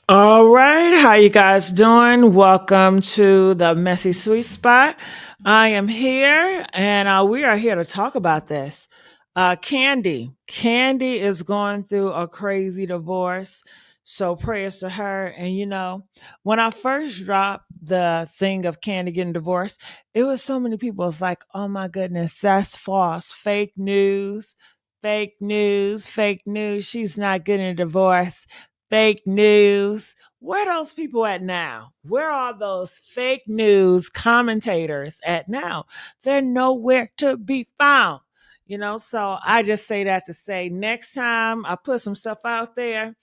All right, how you guys doing? Welcome to the Messy Sweet Spot. I am here, and we are here to talk about this. Candy is going through a crazy divorce, so prayers to her. And when I first dropped the thing of Candy getting divorced, it was so many people. It's like, oh my goodness, that's false, fake news, fake news, fake news. She's not getting a divorce, fake news. Where are those people at now? Where are those fake news commentators at now? They're nowhere to be found. So I just say that to say next time I put some stuff out there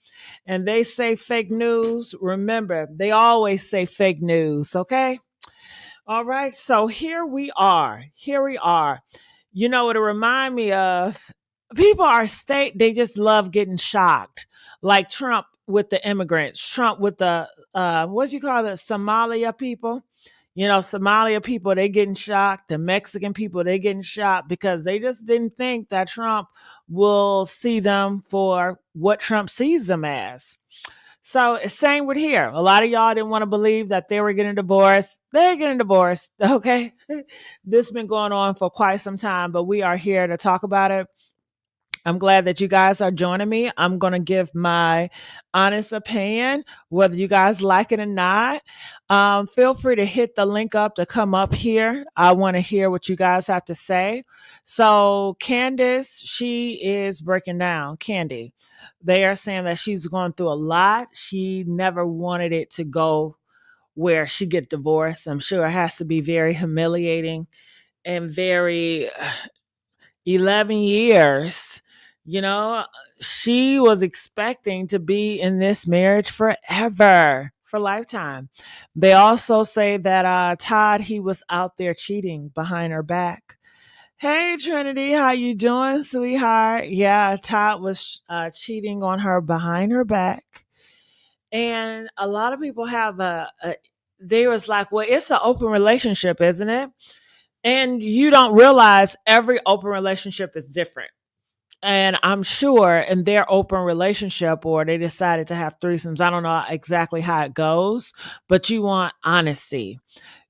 and they say fake news, remember, they always say fake news, okay? All right, so here we are. Here we are. You know what it remind me of? People are state they just love getting shocked. Like Trump with the immigrants, Trump with the what do you call it, Somalia people? Somalia people, they getting shocked. The Mexican people, they getting shocked because they just didn't think that Trump will see them for what Trump sees them as. So it's same with here. A lot of y'all didn't want to believe that they were getting divorced. They're getting divorced. Okay. This has been going on for quite some time, but we are here to talk about it. I'm glad that you guys are joining me. I'm going to give my honest opinion, whether you guys like it or not. Feel free to hit the link up to come up here. I want to hear what you guys have to say. So, Candace, she is breaking down. Kandi, they are saying that she's going through a lot. She never wanted it to go where she get divorced. I'm sure it has to be very humiliating and very 11 years. You know, she was expecting to be in this marriage forever, for lifetime. They also say that Todd, he was out there cheating behind her back. Hey Trinity, how you doing, sweetheart? Yeah, Todd was cheating on her behind her back. And a lot of people have they was like, well, it's an open relationship, isn't it? And you don't realize every open relationship is different. And I'm sure in their open relationship, or they decided to have threesomes, I don't know exactly how it goes, but you want honesty.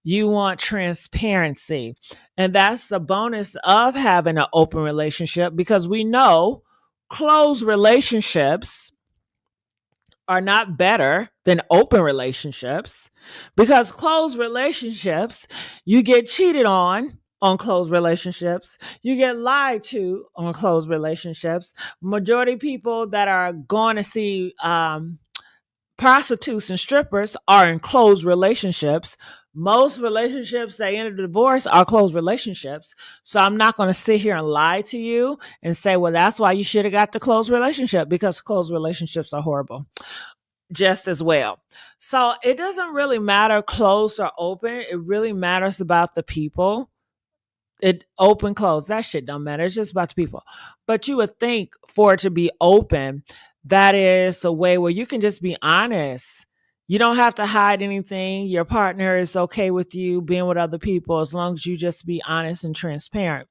You want transparency. And that's the bonus of having an open relationship, because we know closed relationships are not better than open relationships, because closed relationships, you get cheated on closed relationships, you get lied to on closed relationships. Majority of people that are going to see prostitutes and strippers are in closed relationships. Most relationships that end in divorce are closed relationships. So I'm not going to sit here and lie to you and say, well, that's why you should have got the closed relationship, because closed relationships are horrible just as well. So it doesn't really matter closed or open. It really matters about the people. It open, closed, that shit don't matter. It's just about the people. But you would think for it to be open, that is a way where you can just be honest. You don't have to hide anything. Your partner is okay with you being with other people as long as you just be honest and transparent.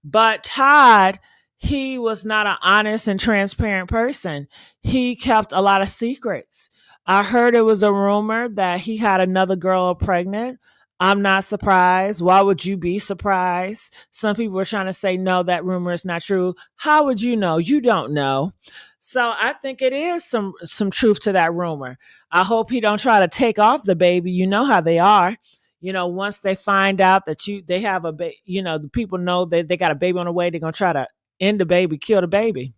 But Todd, he was not an honest and transparent person. He kept a lot of secrets. I heard it was a rumor that he had another girl pregnant. I'm not surprised. Why would you be surprised? Some people are trying to say, no, that rumor is not true. How would you know? You don't know. So I think it is some truth to that rumor. I hope he don't try to take off the baby. You know how they are. Once they find out that they have a baby, the people know that they got a baby on the way, they're going to try to end the baby, kill the baby,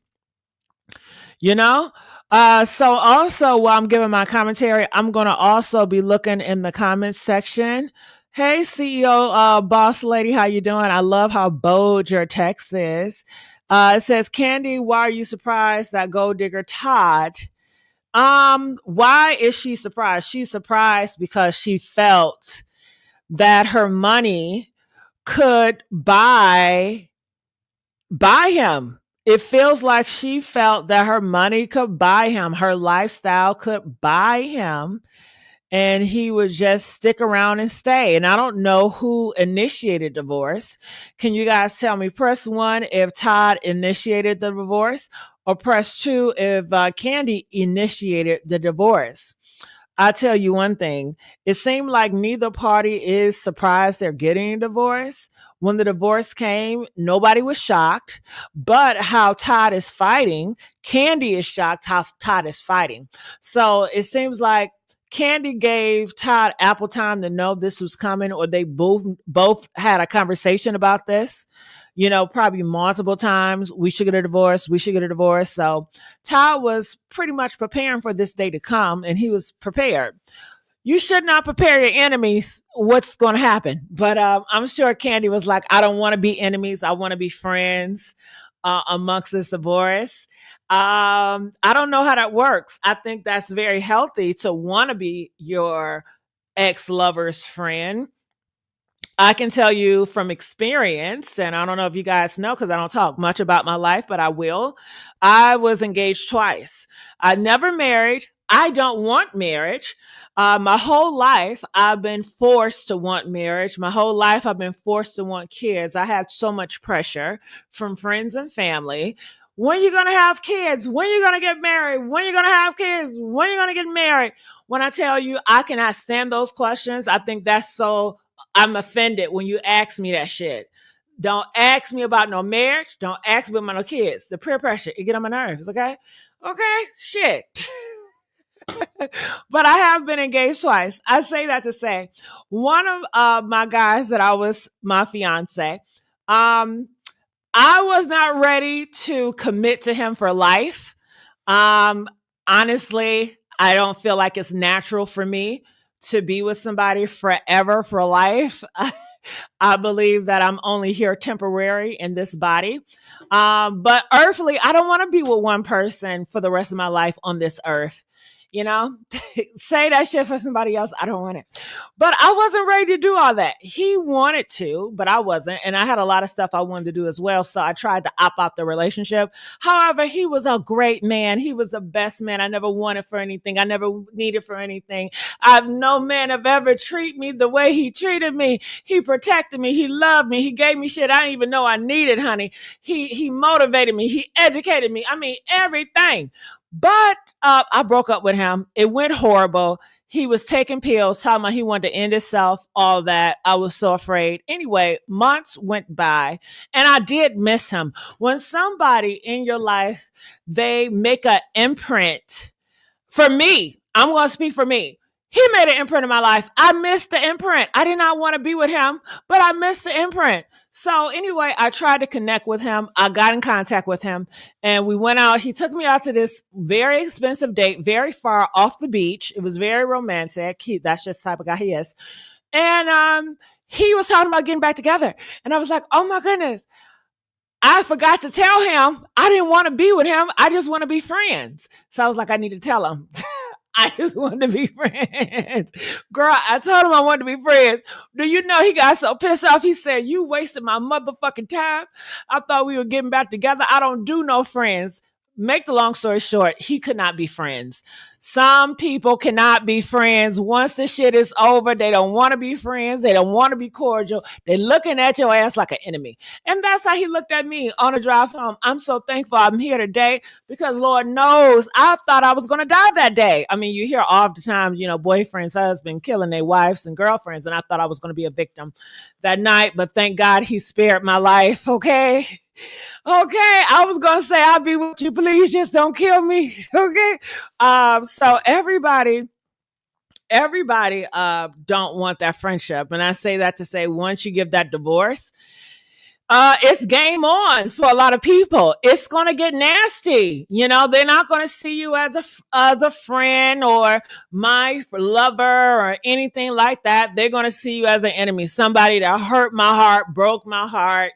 you know? So also, while I'm giving my commentary, I'm going to also be looking in the comments section. Hey, CEO, boss lady, how you doing? I love how bold your text is. It says, Kandi, why are you surprised that gold digger Todd? Why is she surprised? She's surprised because she felt that her money could buy him. It feels like she felt that her money could buy him, her lifestyle could buy him, and he would just stick around and stay. And I don't know who initiated divorce. Can you guys tell me? Press one if Todd initiated the divorce, or press 2 if Kandi initiated the divorce. I tell you one thing, it seemed like neither party is surprised they're getting a divorce. When the divorce came, nobody was shocked, but how Todd is fighting, Kandi is shocked how Todd is fighting. So it seems like Kandi gave Todd ample time to know this was coming, or they both had a conversation about this, probably multiple times. We should get a divorce. We should get a divorce. So Todd was pretty much preparing for this day to come, and he was prepared. You should not prepare your enemies what's going to happen. But I'm sure Kandi was like, I don't want to be enemies. I want to be friends amongst this divorce. I don't know how that works. I think that's very healthy to want to be your ex-lover's friend. I can tell you from experience, and I don't know if you guys know because I don't talk much about my life, but I will. I was engaged twice. I never married. I don't want marriage. My whole life, I've been forced to want marriage. My whole life, I've been forced to want kids. I had so much pressure from friends and family. When are you going to have kids? When are you going to get married? When are you going to have kids? When are you going to get married? When I tell you, I cannot stand those questions. I think that's so I'm offended when you ask me that shit. Don't ask me about no marriage. Don't ask me about no kids. The peer pressure, it get on my nerves, okay? Okay? Shit. But I have been engaged twice. I say that to say, one of my guys that I was my fiance, I was not ready to commit to him for life. Honestly, I don't feel like it's natural for me to be with somebody forever for life. I believe that I'm only here temporary in this body. But earthly, I don't want to be with one person for the rest of my life on this earth. Say that shit for somebody else. I don't want it. But I wasn't ready to do all that. He wanted to, but I wasn't. And I had a lot of stuff I wanted to do as well. So I tried to opt out the relationship. However, he was a great man. He was the best man. I never wanted for anything. I never needed for anything. I've no man have ever treated me the way he treated me. He protected me. He loved me. He gave me shit I didn't even know I needed, honey. He motivated me. He educated me. I mean, everything. But I broke up with him. It went horrible. He was taking pills, talking about he wanted to end himself, all that. I was so afraid. Anyway, months went by, and I did miss him. When somebody in your life, they make an imprint, for me, I'm going to speak for me. He made an imprint in my life. I missed the imprint. I did not want to be with him, but I missed the imprint. So anyway, I tried to connect with him. I got in contact with him, and we went out. He took me out to this very expensive date, very far off the beach. It was very romantic. That's just the type of guy he is. And he was talking about getting back together. And I was like, oh my goodness. I forgot to tell him I didn't want to be with him. I just want to be friends. So I was like, I need to tell him. I just wanted to be friends. Girl, I told him I wanted to be friends. Do you know he got so pissed off? He said, you wasted my motherfucking time. I thought we were getting back together. I don't do no friends. Make the long story short, he could not be friends. Some people cannot be friends. Once the shit is over, they don't want to be friends. They don't want to be cordial. They're looking at your ass like an enemy. And that's how he looked at me on the drive home. I'm so thankful I'm here today because Lord knows I thought I was going to die that day. I mean, you hear all the time, boyfriends, husbands killing their wives and girlfriends. And I thought I was going to be a victim that night. But thank God he spared my life. Okay. I was gonna say I'll be with you. Please just don't kill me. Okay. So everybody don't want that friendship. And I say that to say once you give that divorce, it's game on for a lot of people. It's going to get nasty. They're not going to see you as a friend or my lover or anything like that. They're going to see you as an enemy, somebody that hurt my heart, broke my heart,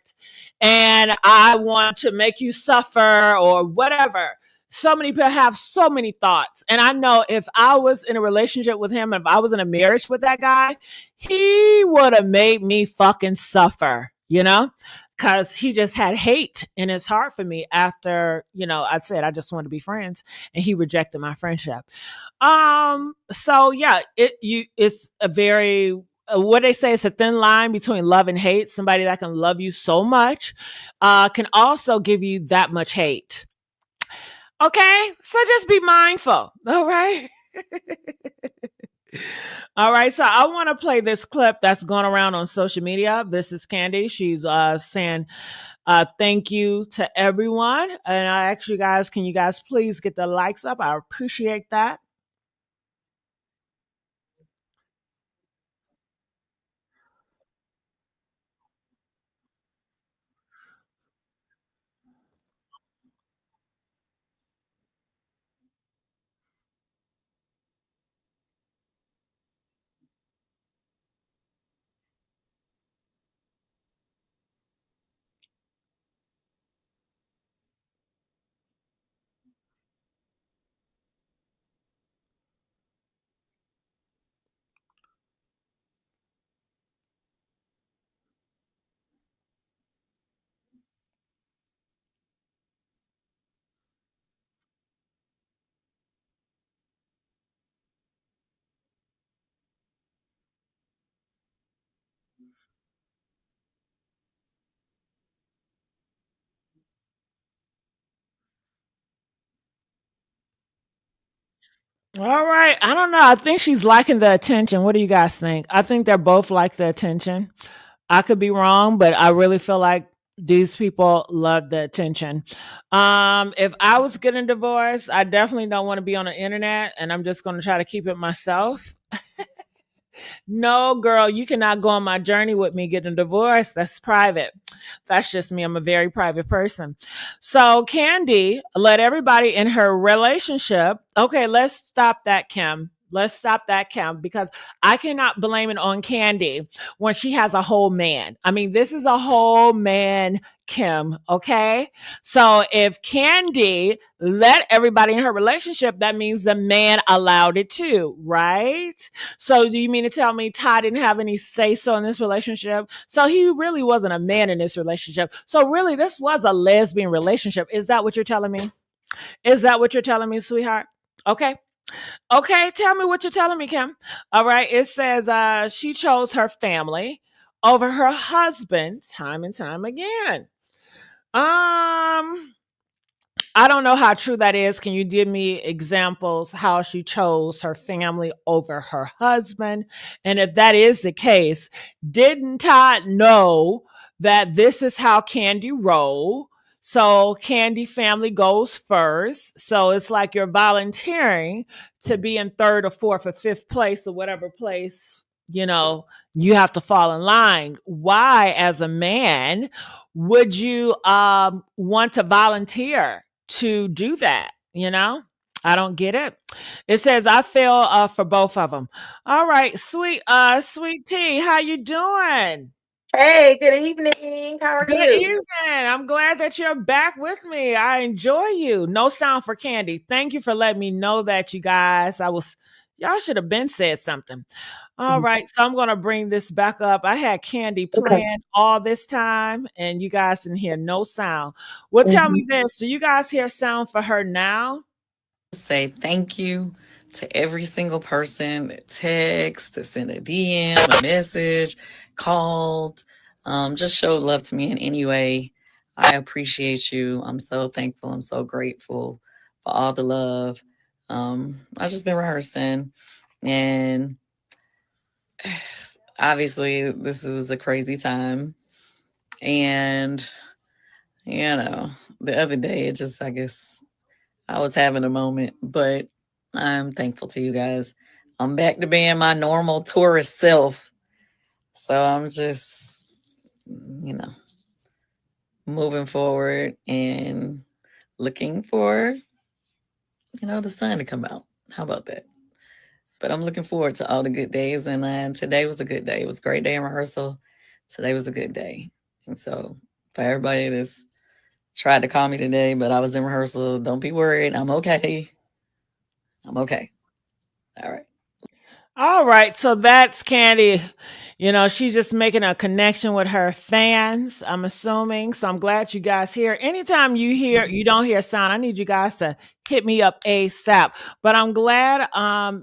and I want to make you suffer or whatever. So many people have so many thoughts. And I know if I was in a relationship with him, if I was in a marriage with that guy, he would have made me fucking suffer, because he just had hate in his heart for me after, I said, I just want to be friends, and he rejected my friendship. So yeah, it's a very, what they say is a thin line between love and hate. Somebody that can love you so much, can also give you that much hate. Okay? So just be mindful. All right? All right, so I want to play this clip that's going around on social media. This is Kandi. She's saying thank you to everyone. And I ask you guys, can you guys please get the likes up? I appreciate that. All right. I don't know. I think she's liking the attention. What do you guys think? I think they're both like the attention. I could be wrong, but I really feel like these people love the attention. If I was getting divorced, I definitely don't want to be on the internet, and I'm just going to try to keep it myself. No, girl, you cannot go on my journey with me getting divorced. That's private. That's just me. I'm a very private person. So, Kandi let everybody in her relationship. Okay, let's stop that, Kim. Let's stop that, Kim, because I cannot blame it on Kandi when she has a whole man. I mean, this is a whole man, Kim. Okay. So if Kandi let everybody in her relationship, that means the man allowed it too, right? So do you mean to tell me Todd didn't have any say so in this relationship? So he really wasn't a man in this relationship. So really, this was a lesbian relationship. Is that what you're telling me? Is that what you're telling me, sweetheart? Okay. Okay. Tell me what you're telling me, Kim. All right. It says she chose her family over her husband time and time again. Um, I don't know how true that is. Can you give me examples how she chose her family over her husband? And if that is the case, didn't Todd know that this is how Kandi roll? So Kandi family goes first. So it's like you're volunteering to be in third or fourth or fifth place or whatever place, you have to fall in line. Why, as a man, would you want to volunteer to do that? I don't get it. It says I feel for both of them. All right, sweet tea, how you doing? Hey, good evening. How are Good you? evening. I'm glad that you're back with me. I enjoy you. No sound for Kandi. Thank you for letting me know that, you guys. Y'all should have been said something. All Mhm. right, so I'm gonna bring this back up. I had Kandi Okay. playing all this time, and you guys didn't hear no sound. Well, tell me Mhm. this: do you guys hear sound for her now? Say thank you to every single person that texted, that sent a DM, a message, called, just showed love to me in any way. I appreciate you. I'm so thankful. I'm so grateful for all the love. I've just been rehearsing, and obviously, this is a crazy time. And, the other day, I guess, I was having a moment, but I'm thankful to you guys. I'm back to being my normal tourist self. So I'm just, you know, moving forward and looking for, the sun to come out. How about that? But I'm looking forward to all the good days. And today was a good day. It was a great day in rehearsal. Today was a good day. And so for everybody that's tried to call me today, but I was in rehearsal, don't be worried. I'm okay. I'm okay. All right. All right, so that's Kandi. She's just making a connection with her fans, I'm assuming. So I'm glad you guys hear. Anytime you don't hear sound, I need you guys to hit me up ASAP. But I'm glad,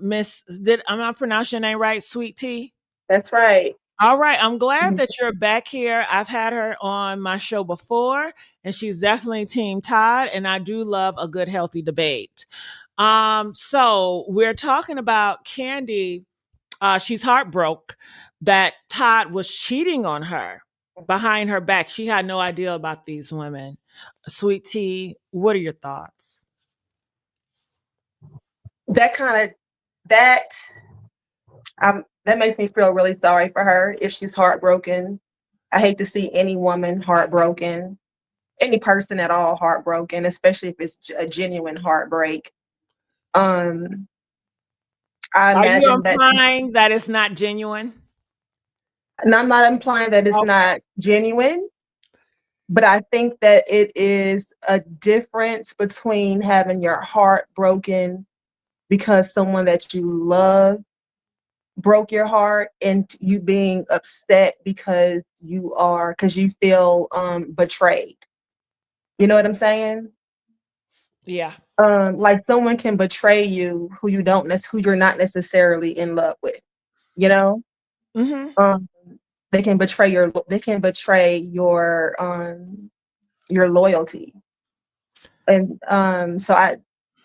Miss, am I pronouncing your name right? Sweet Tea? That's right. All right. I'm glad that you're back here. I've had her on my show before, and she's definitely Team Todd, and I do love a good, healthy debate. So we're talking about Kandi. She's heartbroken that Todd was cheating on her behind her back. She had no idea about these women. Sweet Tea, what are your thoughts? That kind of that that makes me feel really sorry for her if she's heartbroken. I hate to see any woman heartbroken, any person at all heartbroken, especially if it's a genuine heartbreak. Um, I Are you imagine that, implying that it's not genuine? and I'm not implying that it's Oh, not genuine, but I think that it is a difference between having your heart broken because someone that you love broke your heart and you being upset because you feel betrayed. You know what I'm saying? yeah. Like someone can betray you who you're not necessarily in love with, you know? Hmm. Um they can betray your loyalty. And so I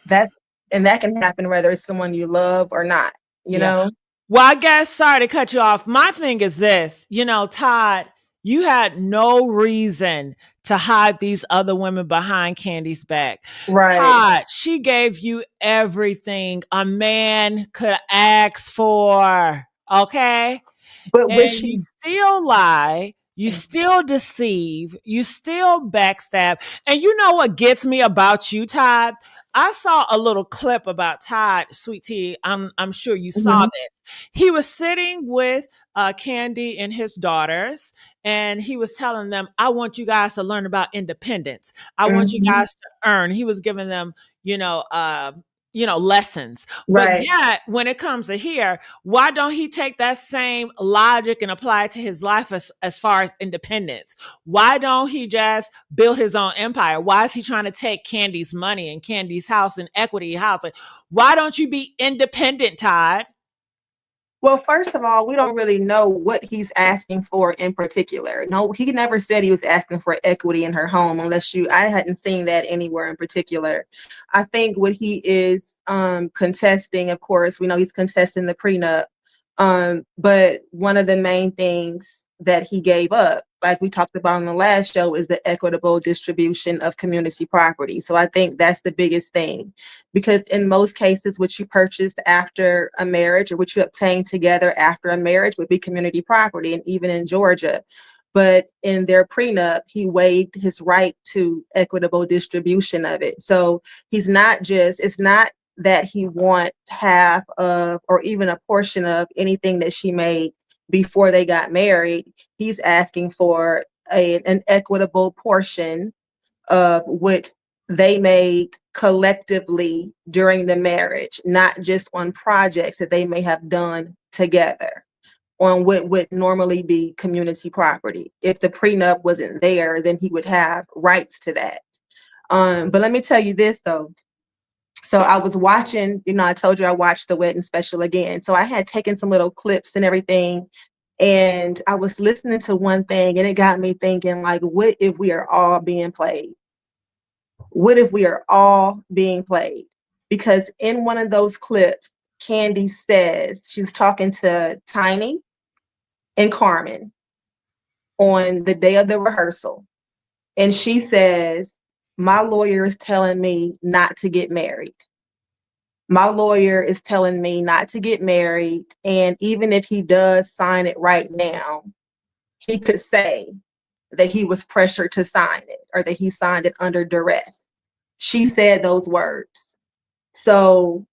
that and that can happen whether it's someone you love or not, you Yeah. know? Well, I guess, sorry to cut you off. My thing is this, Todd, you had no reason to hide these other women behind Candy's back. Right. Todd, she gave you everything a man could ask for. Okay. But was And you she still lie, you still deceive, you still backstab. And you know what gets me about you, Todd? I saw a little clip about Todd, Sweet Tea. I'm sure you saw Mhm, this. He was sitting with Kandi and his daughters, and he was telling them, "I want you guys to learn about independence. I want you mhm, guys to earn." He was giving them, lessons. But right. yet, when it comes to here, why don't he take that same logic and apply it to his life as far as independence? Why don't he just build his own empire? Why is he trying to take Candy's money and Candy's house and equity house? Like, why don't you be independent, Todd? Well, first of all, we don't really know what he's asking for in particular. No, he never said he was asking for equity in her home I hadn't seen that anywhere in particular. I think what he is contesting, of course, we know he's contesting the prenup. But one of the main things that he gave up, like we talked about on the last show, is the equitable distribution of community property. So I think that's the biggest thing, because in most cases, what you purchased after a marriage or what you obtained together after a marriage would be community property, and even in Georgia. But in their prenup, he waived his right to equitable distribution of it. So it's not that he wants half of or even a portion of anything that she made before they got married. He's asking for an equitable portion of what they made collectively during the marriage, not just on projects that they may have done together on what would normally be community property. If the prenup wasn't there, then he would have rights to that. But let me tell you this though. So I was watching, I told you I watched the wedding special again. So I had taken some little clips and everything. And I was listening to one thing and it got me thinking, like, what if we are all being played? What if we are all being played? Because in one of those clips, Kandi says she's talking to Tiny and Carmen on the day of the rehearsal. And she says, my lawyer is telling me not to get married. My lawyer is telling me not to get married. And even if he does sign it right now, he could say that he was pressured to sign it or that he signed it under duress. She said those words. So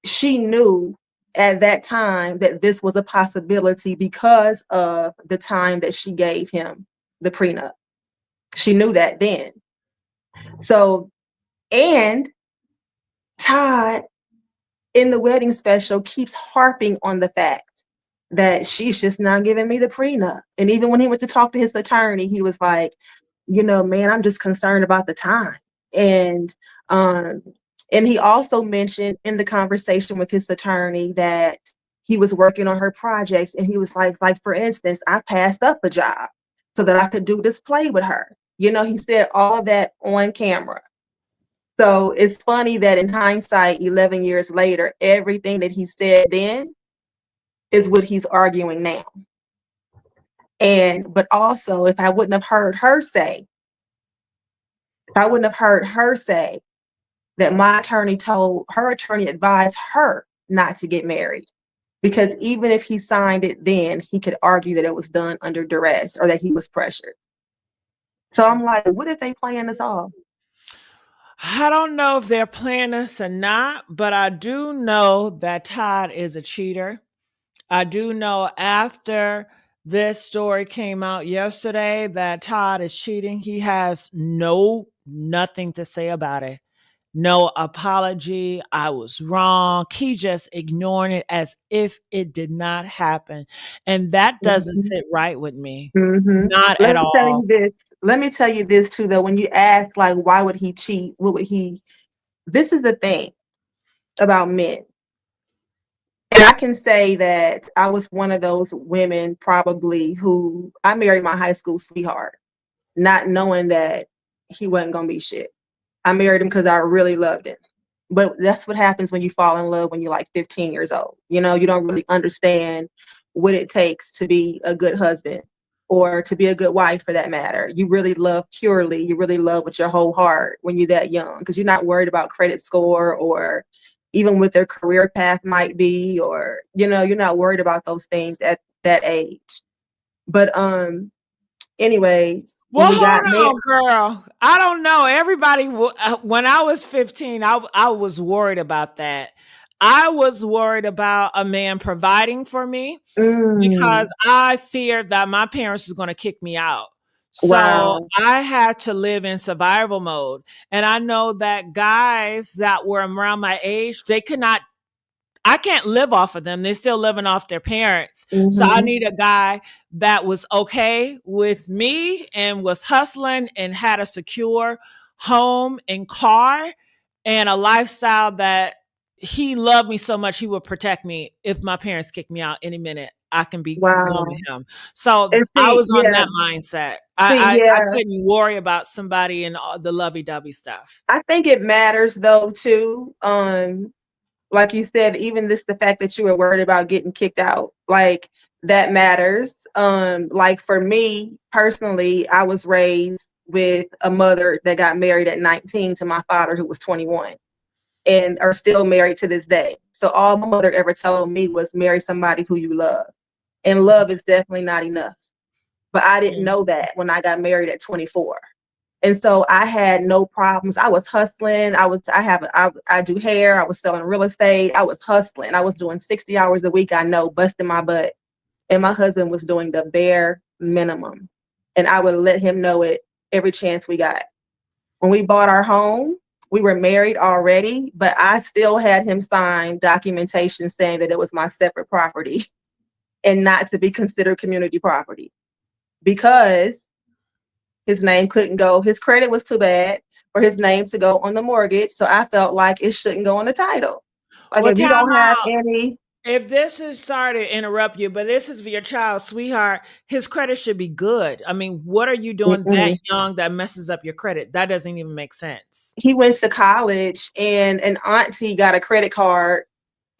she knew at that time that this was a possibility because of the time that she gave him the prenup. She knew that then. So, and Todd in the wedding special keeps harping on the fact that she's just not giving me the prenup. And even when he went to talk to his attorney, he was like, man, I'm just concerned about the time. And um, and he also mentioned in the conversation with his attorney that he was working on her projects, and he was like for instance, I passed up a job so that I could do this play with her. He said all of that on camera. So it's funny that in hindsight, 11 years later, everything that he said then is what he's arguing now. But also, if I wouldn't have heard her say, that my attorney told her attorney advised her not to get married, because even if he signed it then, he could argue that it was done under duress or that he was pressured. So I'm like, what if they playing this off? I don't know if they're playing us or not, but I do know that Todd is a cheater. I do know after this story came out yesterday that Todd is cheating. He has nothing to say about it. No apology. I was wrong. He just ignoring it as if it did not happen. And that doesn't Mhm. sit right with me. Mhm. Not Let at me tell all. you this. Let me tell you this too, though. When you ask, like, why would he cheat? What would he? This is the thing about men. And I can say that I was one of those women probably who I married my high school sweetheart, not knowing that he wasn't gonna be shit. I married him because I really loved him. But that's what happens when you fall in love when you're like 15 years old. You don't really understand what it takes to be a good husband or to be a good wife for that matter. You really love purely, you really love with your whole heart when you're that young, because you're not worried about credit score or even what their career path might be, or you're not worried about those things at that age. But anyways, when Well, we got hold married. on, girl. I don't know. Everybody, when I was 15, I was worried about that. I was worried about a man providing for me because Mm, I feared that my parents was going to kick me out. So wow. I had to live in survival mode. And I know that guys that were around my age, they could not, I can't live off of them. They're still living off their parents. So I Mhm. need a guy that was okay with me and was hustling and had a secure home and car and a lifestyle that he loved me so much he would protect me if my parents kicked me out any minute. I can be going with Wow. him. So And I see, was on yeah, that mindset. see, I yeah, couldn't worry about somebody and all the lovey dovey stuff. I think it matters though too. Like you said, even the fact that you were worried about getting kicked out, like that matters. Like for me personally, I was raised with a mother that got married at 19 to my father who was 21 and are still married to this day. So all my mother ever told me was marry somebody who you love. And love is definitely not enough. But I didn't know that when I got married at 24. And so I had no problems. I was hustling. I do hair. I was selling real estate. I was hustling. I was doing 60 hours a week. I know, busting my butt. And my husband was doing the bare minimum. And I would let him know it every chance we got. When we bought our home, we were married already, but I still had him sign documentation saying that it was my separate property and not to be considered community property, because his name couldn't go. His credit was too bad for his name to go on the mortgage. So I felt like it shouldn't go on the title. Like Well, if you time don't have out. any. If this is, sorry to interrupt you, but this is for your child, sweetheart, his credit should be good. I mean, what are you doing that Mm-mm. young that messes up your credit? That doesn't even make sense. He went to college and an auntie got a credit card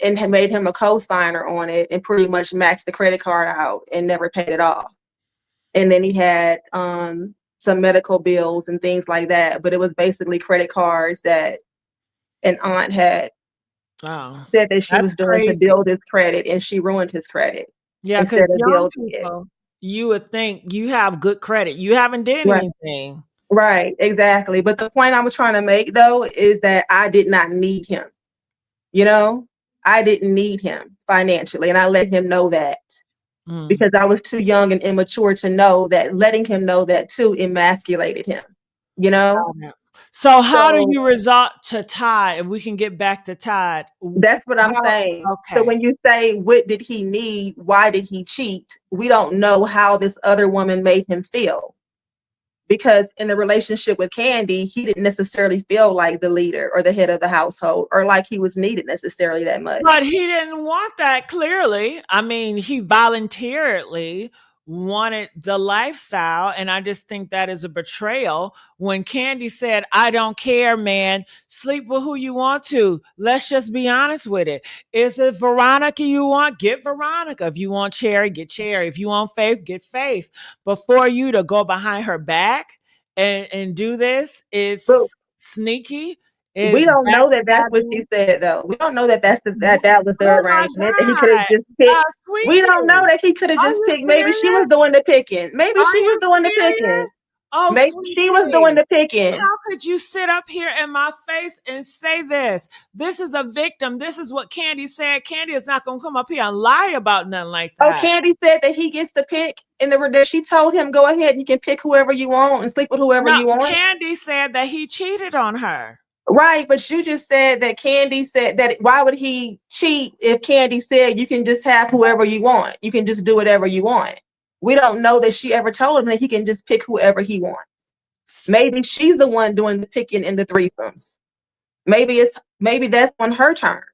and had made him a co-signer on it and pretty much maxed the credit card out and never paid it off. And then he had some medical bills and things like that. But it was basically credit cards that an aunt had Oh, said that she that's was doing to crazy. build his credit, and she ruined his credit Yeah, because instead of young building it. people, you would think you have good credit. You haven't did Right. anything. Right, exactly. But the point I was trying to make though is that I did not need him. You know, I didn't need him financially, and I let him know that Mm. because I was too young and immature to know that letting him know that too emasculated him, you know? Okay. So how do So you resort to Todd? If we can get back to Todd, that's what I'm how? saying. So Okay. when you say, what did he need? Why did he cheat? We don't know how this other woman made him feel, because in the relationship with Kandi, he didn't necessarily feel like the leader or the head of the household or like he was needed necessarily that much. But he didn't want that, clearly. I mean, he voluntarily wanted the lifestyle, and I just think that is a betrayal. When Kandi said, I don't care, man, sleep with who you want to. Let's just be honest with it. Is it Veronica you want? Get Veronica. If you want Cherry, get Cherry. If you want Faith, get Faith. But for you to go behind her back and do this, But it's sneaky. we It's don't know that that's what backstabbing. she said, though. We don't know that that was the Oh my arrangement, that he could have God. just picked. We don't know Sweetie, that he could have are just you picked. Maybe she was serious? doing the picking. Maybe Are she was you doing the serious? picking. Oh, Maybe she was doing sweetie. the picking. How could you sit up here in my face and say this? This is a victim. This is what Kandi said. Kandi is not going to come up here and lie about nothing like Oh, that. Kandi said that he gets to pick, and that she told him, go ahead, you can pick whoever you want and sleep with whoever No, you want. Kandi said that he cheated on her. Right, but you just said that Kandi said that. Why would he cheat if Kandi said you can just have whoever you want? You can just do whatever you want. We don't know that she ever told him that he can just pick whoever he wants. Maybe she's the one doing the picking in the threesomes. Maybe that's on her terms.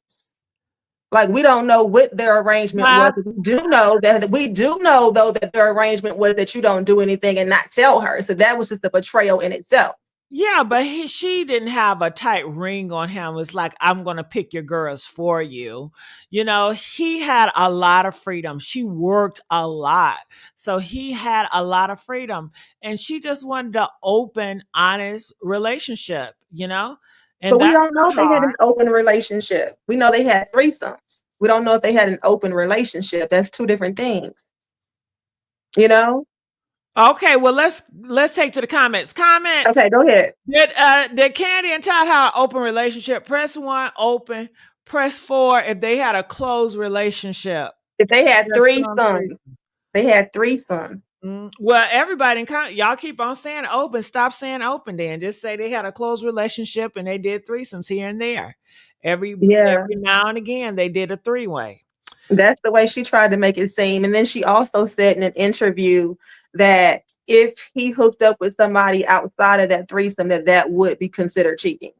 Like, we don't know what their arrangement was. We do know though that their arrangement was that you don't do anything and not tell her. So that was just a betrayal in itself. Yeah, but she didn't have a tight ring on him. It's like, I'm going to pick your girls for you. You know, he had a lot of freedom. She worked a lot. So he had a lot of freedom. And she just wanted an open, honest relationship, you know? And But we that's don't know not if they had hard. an open relationship. We know they had threesomes. We don't know if they had an open relationship. That's two different things. You know? Okay, well, let's take to the comments. Comments. Okay, go ahead. Did Kandi and Todd have an open relationship? Press 1, open. Press 4 if they had a closed relationship. If they had Press three 2 on sons, they had three sons. Well, everybody y'all keep on saying open. Stop saying open then. Just say they had a close relationship and they did threesomes here and there. Every now and again they did a 3-way. That's the way she tried to make it seem. And then she also said in an interview that if he hooked up with somebody outside of that threesome, that would be considered cheating.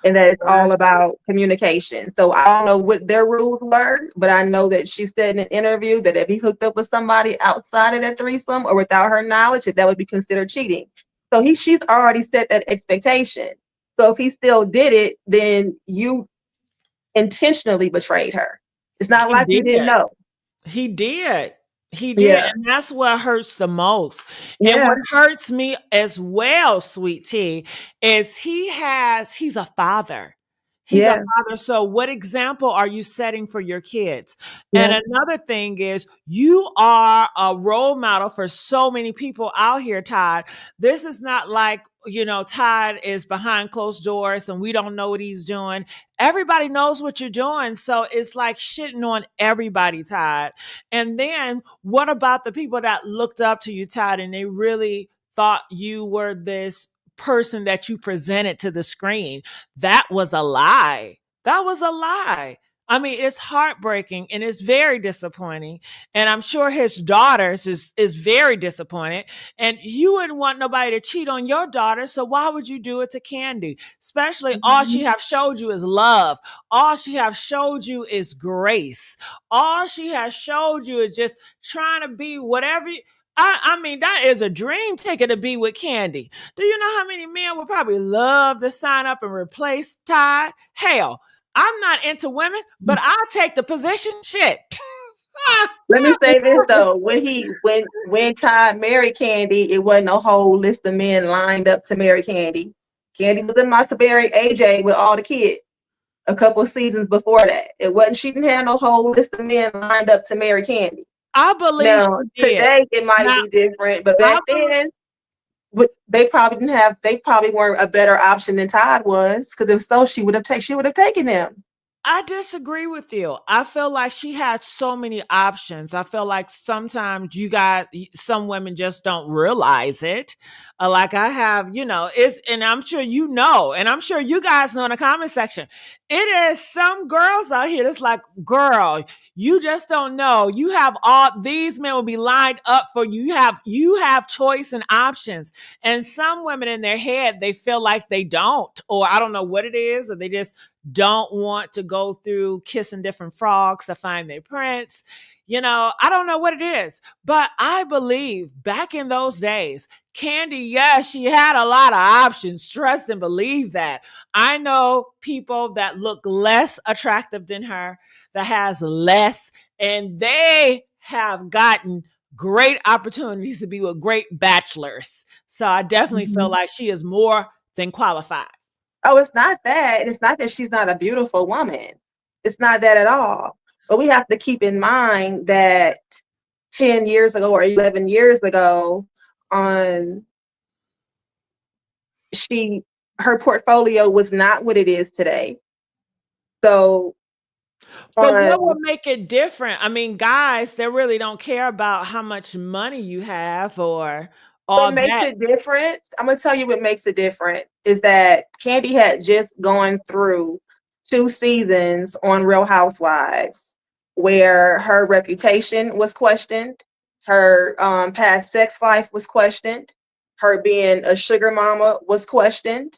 And that it's all about communication. So I don't know what their rules were, but I know that she said in an interview that if he hooked up with somebody outside of that threesome or without her knowledge, that would be considered cheating. So she's already set that expectation. So if he still did it, then you intentionally betrayed her. It's not like you didn't know. He did. He did. Yeah. And that's what hurts the most. Yeah. And what hurts me as well, Sweet Tea, is he's a father. He's a father. So what example are you setting for your kids? And another thing is, you are a role model for so many people out here, Todd. This is not like, Todd is behind closed doors and we don't know what he's doing. Everybody knows what you're doing. So it's like shitting on everybody, Todd. And then what about the people that looked up to you, Todd, and they really thought you were this person that you presented to the screen? That was a lie. That was a lie. I mean, it's heartbreaking and it's very disappointing. And I'm sure his daughters is very disappointed. And you wouldn't want nobody to cheat on your daughter. So why would you do it to Kandi? Especially all she have showed you is love. All she have showed you is grace. All she has showed you is just trying to be whatever. I mean, that is a dream ticket to be with Kandi. Do you know how many men would probably love to sign up and replace Todd? Hell, I'm not into women, but I'll take the position. Shit. Let me say this though: when Todd married Kandi, it wasn't a whole list of men lined up to marry Kandi. Kandi was about to marry AJ with all the kids a couple of seasons before that. It wasn't. She didn't have no whole list of men lined up to marry Kandi. I believe now today it might be different, but back then, they probably didn't have. They probably weren't a better option than Todd was, because if so, she would have taken them. I disagree with you. I feel like she had so many options. I feel like sometimes some women just don't realize it. Like I have, and I'm sure and I'm sure you guys know in the comment section, It is some girls out here that's like, girl, you just don't know. You have all these men will be lined up for you. You have choice and options. And some women in their head, they feel like they don't, or I don't know what it is, or they just don't want to go through kissing different frogs to find their prince. I don't know what it is, but I believe back in those days, Kandi, yes, she had a lot of options. Trust and believe that. I know people that look less attractive than her, that has less, and they have gotten great opportunities to be with great bachelors. So I definitely feel Mhm. like she is more than qualified. Oh, it's not that. It's not that she's not a beautiful woman. It's not that at all. But we have to keep in mind that 10 years ago or 11 years ago, on she her portfolio was not what it is today. So But what would on make it different? I mean, guys, they really don't care about how much money you have or what all makes that. it different, I'm gonna tell you what makes it different is that Kandi had just gone through 2 seasons on Real Housewives where her reputation was questioned, her past sex life was questioned, her being a sugar mama was questioned.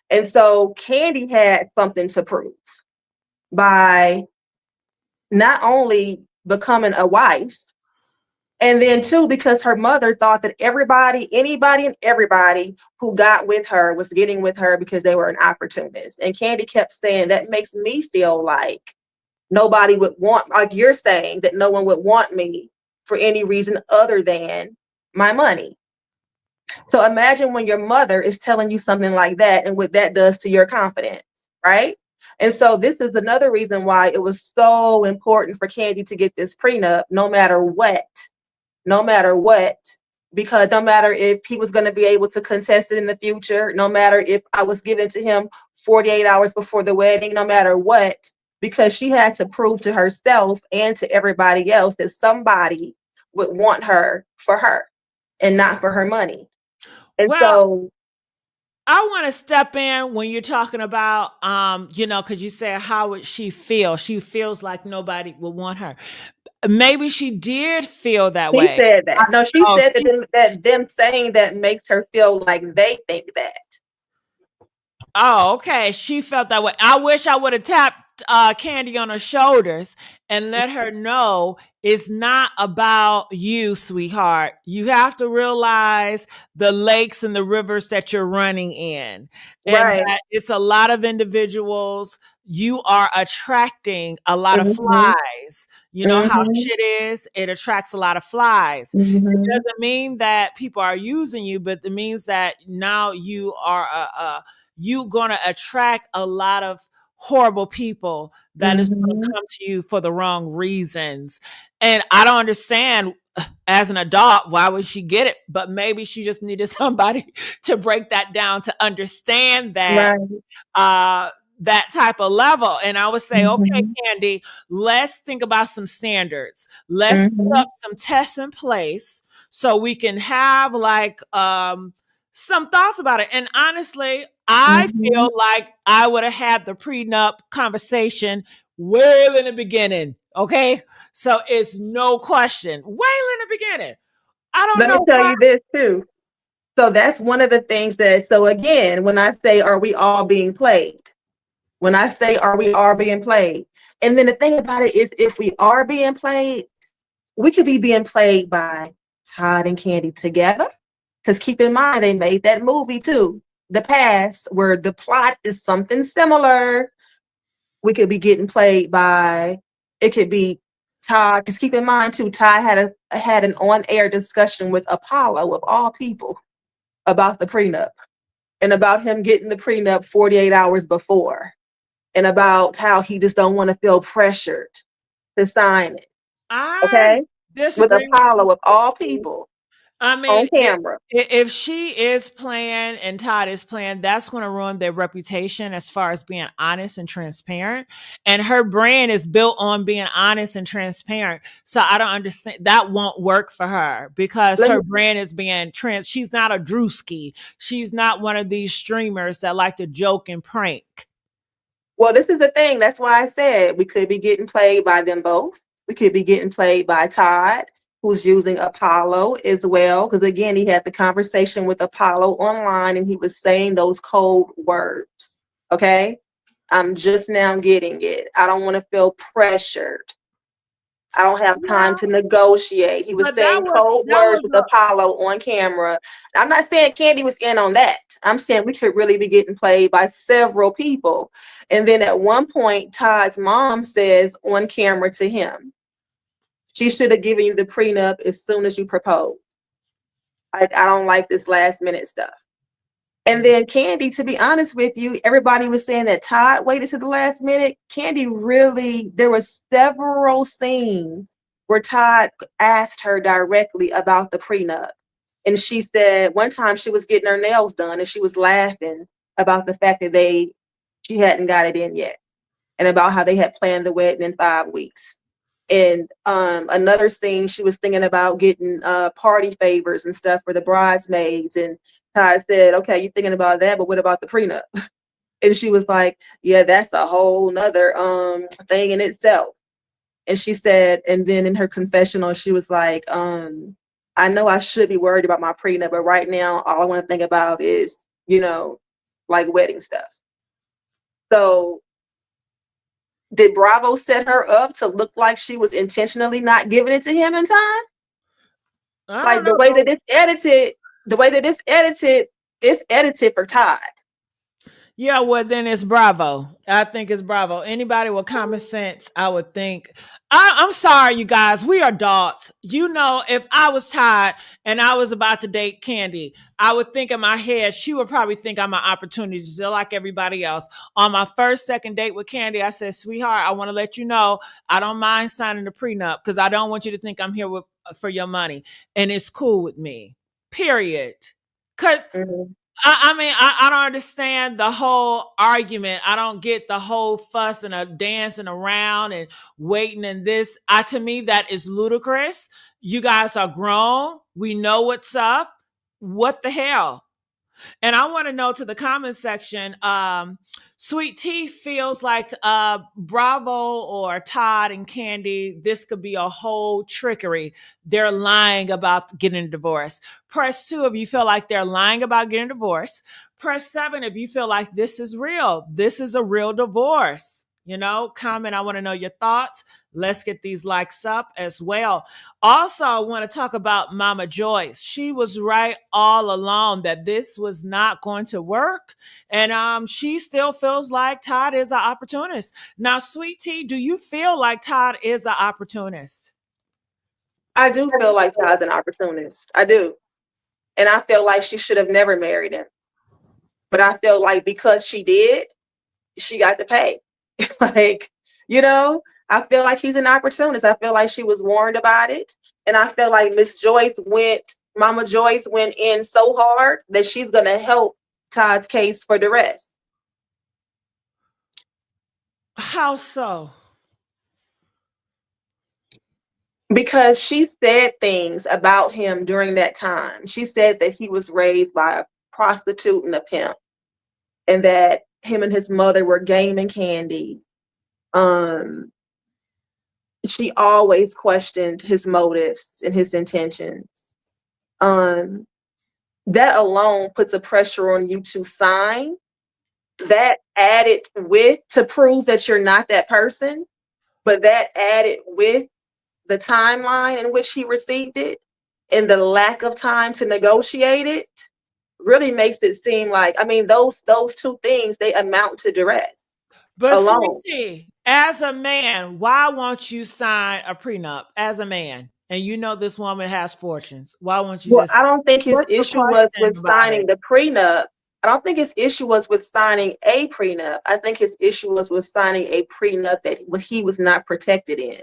And so Kandi had something to prove by not only becoming a wife, and then too, because her mother thought that anybody and everybody who got with her was getting with her because they were an opportunist. And Kandi kept saying, that makes me feel like nobody would want, like you're saying, that no one would want me for any reason other than my money. So imagine when your mother is telling you something like that and what that does to your confidence, right? And so this is another reason why it was so important for Kandi to get this prenup, no matter what, because no matter if he was going to be able to contest it in the future, no matter if I was given to him 48 hours before the wedding, no matter what, because she had to prove to herself and to everybody else that somebody would want her for her and not for her money. And Well, so, I want to step in when you're talking about, because you said, how would she feel? She feels like nobody would want her. Maybe she did feel that she way. said that. No, she Oh, said that them saying that makes her feel like they think that. Oh, okay. She felt that way. I wish I would have tapped Kandi on her shoulders and let her know it's not about you, sweetheart. You have to realize the lakes and the rivers that you're running in, and Right. that it's a lot of individuals. You are attracting a lot of Mm-hmm. flies. You know how Mm-hmm. shit is? It attracts a lot of flies. It Mm-hmm. doesn't mean that people are using you, but it means that now you are you gonna attract a lot of horrible people that is gonna Mm-hmm. come to you for the wrong reasons. And I don't understand as an adult why would she get it, but maybe she just needed somebody to break that down to understand that Right. uh that type of level. And I would say, okay, Mhm, Kandi, let's think about some standards. Let's put mhm, up some tests in place so we can have like some thoughts about it. And honestly, I mhm. feel like I would have had the prenup conversation well in the beginning. Okay. So it's no question. Well in the beginning. I don't Let me know tell why. you this too. So that's one of the things that, so again, when I say, are we all being played? When I say, are we all being played? And then the thing about it is, if we are being played, we could be being played by Todd and Kandi together. Because keep in mind, they made that movie too, The Past, where the plot is something similar. We could be getting played by, it could be Todd, because keep in mind too, Todd had an on-air discussion with Apollo of all people about the prenup and about him getting the prenup 48 hours before and about how he just don't want to feel pressured to sign it. I Okay? With disagree with Apollo of all you. people I on mean, camera. if she is playing and Todd is playing, that's going to ruin their reputation as far as being honest and transparent. And her brand is built on being honest and transparent. So I don't understand. That won't work for her because Let her me brand is being trans. She's not a Drewski. She's not one of these streamers that like to joke and prank. Well, this is the thing. That's why I said we could be getting played by them both. We could be getting played by Todd, who's using Apollo as well. Because again, he had the conversation with Apollo online and he was saying those code words. Okay. I'm just now getting it. I don't want to feel pressured. I don't have time to negotiate. He was But that saying was code that words was with Apollo on camera. I'm not saying Kandi was in on that. I'm saying we could really be getting played by several people. And then at one point, Todd's mom says on camera to him, she should have given you the prenup as soon as you proposed. I don't like this last minute stuff. And then Kandi, to be honest with you, everybody was saying that Todd waited to the last minute. Kandi really, there were several scenes where Todd asked her directly about the prenup. And she said one time she was getting her nails done and she was laughing about the fact that she hadn't got it in yet and about how they had planned the wedding in 5 weeks. And another thing, she was thinking about getting party favors and stuff for the bridesmaids. And Todd said, okay, you're thinking about that, but what about the prenup? And she was like, yeah, that's a whole nother thing in itself. And she said, and then in her confessional, she was like, I know I should be worried about my prenup, but right now, all I want to think about is, like wedding stuff. So did Bravo set her up to look like she was intentionally not giving it to him in time? Like the way that it's edited, it's edited for Todd. Yeah, well, then it's Bravo. I think it's Bravo. Anybody with common sense, I would think. I'm sorry, you guys. We are adults. If I was Todd and I was about to date Kandi, I would think in my head, she would probably think I'm an opportunity, just like everybody else. On my second date with Kandi, I said, sweetheart, I want to let you know I don't mind signing the prenup because I don't want you to think I'm here for your money. And it's cool with me. Period. Because I don't understand the whole argument. I don't get the whole fuss and a dancing around and waiting and this. To me, that is ludicrous. You guys are grown. We know what's up. What the hell? And I want to know to the comment section, Sweet Tea feels like Bravo or Todd and Kandi, this could be a whole trickery. They're lying about getting a divorce. Press 2 if you feel like they're lying about getting a divorce. Press 7 if you feel like this is real. This is a real divorce. Comment. I want to know your thoughts. Let's get these likes up as well. Also, I want to talk about Mama Joyce. She was right all along that this was not going to work. And she still feels like Todd is an opportunist. Now, Sweet Tea, do you feel like Todd is an opportunist? I do feel like Todd's an opportunist. I do. And I feel like she should have never married him. But I feel like because she did, she got to pay. Like, I feel like he's an opportunist. I feel like she was warned about it. And I feel like Mama Joyce went in so hard that she's going to help Todd's case for the rest. How so? Because she said things about him during that time. She said that he was raised by a prostitute and a pimp, and that him and his mother were gaming Kandi. She always questioned his motives and his intentions. That alone puts a pressure on you to sign. That added with to prove that you're not that person, but that added with the timeline in which he received it and the lack of time to negotiate it really makes it seem like, those two things, they amount to duress. But Sweetie, as a man, why won't you sign a prenup as a man? And this woman has fortunes. Why won't you I don't think his issue was with signing the prenup. I don't think his issue was with signing a prenup. I think his issue was with signing a prenup that he was not protected in.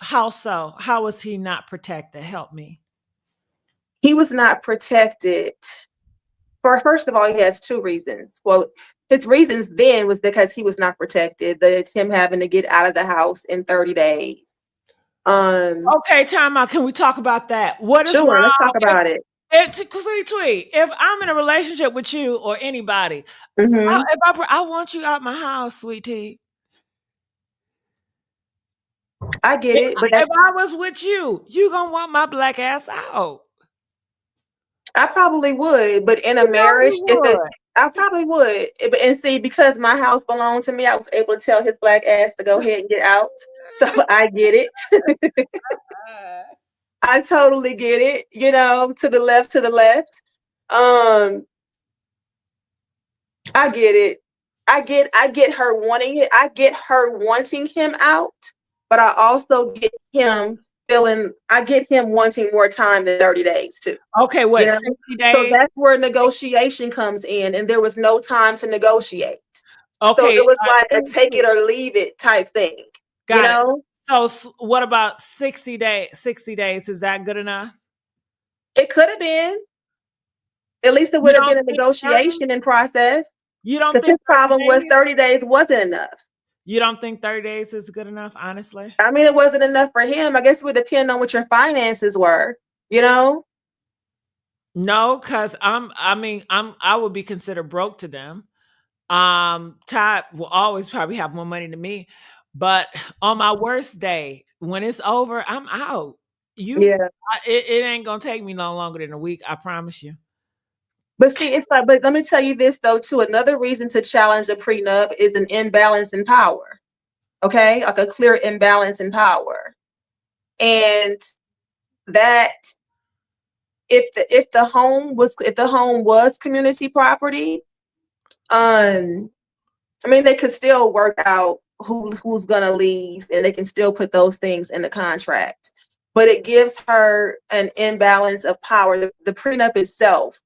How so? How was he not protected? Help me. He was not protected. First of all, he has 2 reasons. Well, his reasons then was because he was not protected. Him having to get out of the house in 30 days. Okay, time out. Can we talk about that? What is sure, wrong? Let's talk about it. Sweet Tweet, if I'm in a relationship with you or anybody, Mm-hmm. I want you out my house, Sweet Tea. I get it, but If I was with you gonna want my black ass out. I probably would. But in a You know marriage, you if it, would. I probably would. And see, because my house belonged to me, I was able to tell his black ass to go ahead and get out. So I get it. I totally get it. You know, to the left, to the left. Um, I get it. I get her wanting it. I get her wanting him out, but I also get him feeling I get him wanting more time than 30 days too. Okay, You what, know? 60 So days? that's where negotiation comes in, and there was no time to negotiate. So Okay, it was like a Sweet take Tea. it or leave it type thing. You Got it. know? So what about 60 days? 60 days, is that good enough? It could have been. At least it You would have been don't a think 30? negotiation in process. You don't Because his think 30 problem was days? 30 days wasn't enough. You don't think 30 days is good enough, honestly? I mean, it wasn't enough for him. I guess it would depend on what your finances were, you know? No, because I would be considered broke to them. Todd will always probably have more money than me. But on my worst day, when it's over, I'm out. Yeah. It ain't gonna take me no longer than a week. I promise you. But see, it's like, but let me tell you this though, too. Another reason to challenge a prenup is an imbalance in power. Okay? Like a clear imbalance in power. And that if the home was community property, I mean, they could still work out who's gonna leave, and they can still put those things in the contract. But it gives her an imbalance of power. The prenup itself,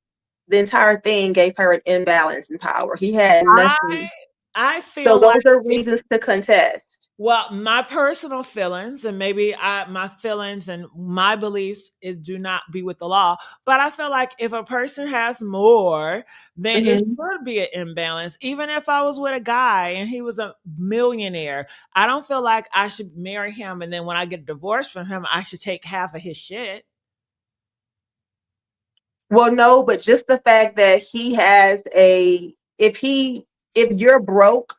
the entire thing gave her an imbalance in power. He had I nothing. I So feel like those are reasons to contest. well, my personal feelings, and maybe my feelings and my beliefs do not be with the law, but I feel like if a person has more, then it Mhm. should be an imbalance. Even if I was with a guy and he was a millionaire, I don't feel like I should marry him, and then when I get divorced from him, I should take half of his shit. Well, no, but just the fact that he has a if you're broke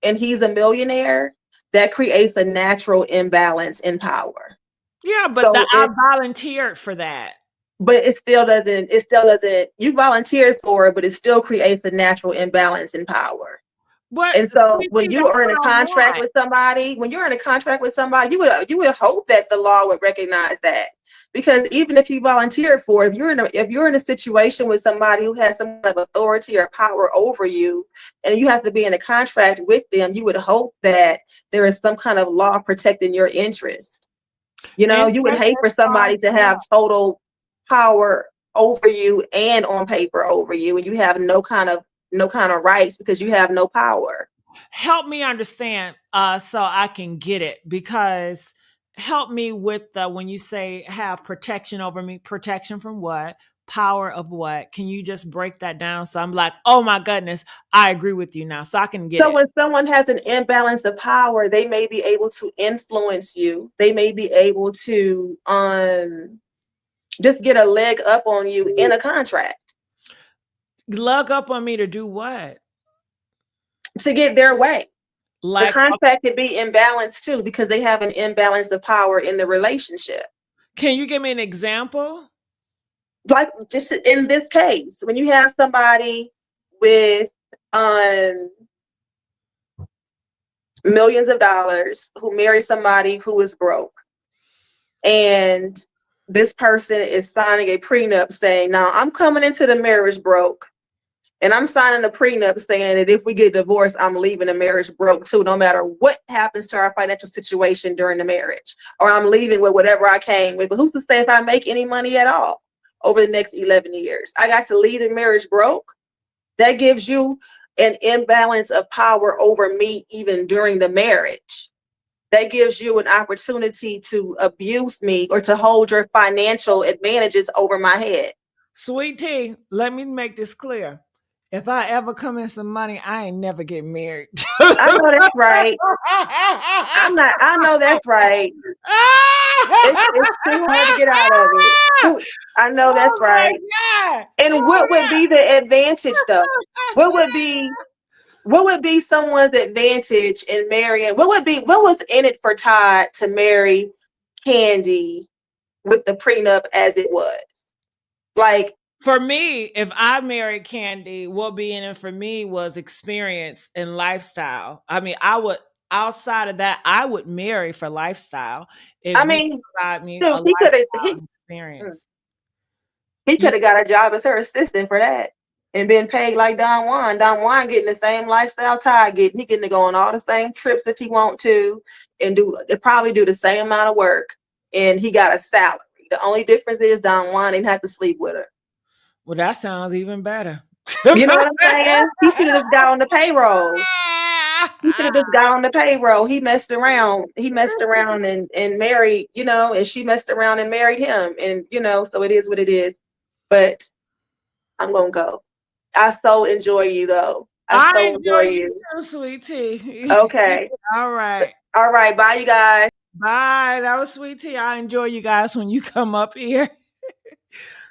and he's a millionaire, that creates a natural imbalance in power. Yeah, but So I if volunteered for that. but it still doesn't you volunteered for it, but it still creates a natural imbalance in power. But And so when see, you that's are in what a I contract want. with somebody, you would hope that the law would recognize that. Because even if you volunteered for it, if you're in a situation with somebody who has some kind of authority or power over you, and you have to be in a contract with them, you would hope that there is some kind of law protecting your interest. You know, And you would that's hate for far somebody to have total power over you and on paper over you, and you have no kind of rights because you have no power. help me understand so I can get it, because help me with when you say have protection over me, protection from what, power of what, can you just break that down so I'm like, oh my goodness, I agree with you now, so I can get So it. when someone has an imbalance of power, they may be able to influence you. They may be able to just get a leg up on you in a contract Lug up on me to do what? to get their way. The Like, contract could be imbalanced too because they have an imbalance of power in the relationship. can you give me an example? Like just in this case, when you have somebody with um millions of dollars who marries somebody who is broke, and this person is signing a prenup saying, now I'm coming into the marriage broke, and I'm signing a prenup saying that if we get divorced, I'm leaving the marriage broke too, no matter what happens to our financial situation during the marriage, or I'm leaving with whatever I came with. But who's to say if I make any money at all over the next 11 years? I got to leave the marriage broke. That gives you an imbalance of power over me even during the marriage. That gives you an opportunity to abuse me or to hold your financial advantages over my head. Sweet tea, let me make this clear. If I ever come in some money, I ain't never get married. I know that's right. I know that's right. It's too hard to get out of it. I know that's Oh my right. God. And what would be the advantage though? What would be someone's advantage in marrying? What was in it for Todd to marry Kandi with the prenup as it was? Like, for me, if I married Kandi, what be in it for me was experience and lifestyle. I mean, I would, outside of that, I would marry for lifestyle if I you mean, provide me a shoot, lifestyle experience. he You, could have got a job as her assistant for that and been paid like Don Juan. Don Juan getting the same lifestyle Todd getting. He getting to go on all the same trips if he want to and probably do the same amount of work. And he got a salary. The only difference is Don Juan didn't have to sleep with her. well, that sounds even better. You know what I'm saying? He should have just got on the payroll. He should have just got on the payroll. He messed around. He messed around and married, and she messed around and married him. And, so it is what it is. But I'm going to go. I so enjoy you, though. I so enjoy you. Too, sweet tea. Okay. All right. All right. Bye, you guys. Bye. That was sweet tea. I enjoy you guys when you come up here.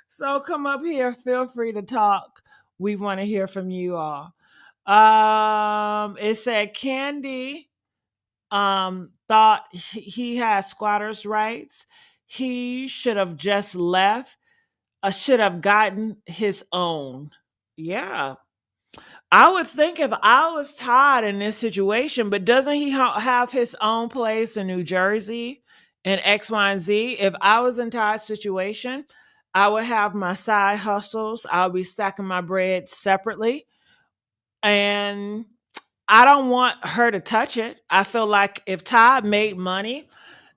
So come up here. Feel free to talk. We want to hear from you all. It said Kandi thought he had squatters' rights. He should have just left. Should have gotten his own. Yeah. I would think if I was Todd in this situation, but doesn't he have his own place in New Jersey and X, Y, and Z? If I was in Todd's situation, I would have my side hustles. I'll be stacking my bread separately. And I don't want her to touch it. I feel like if Todd made money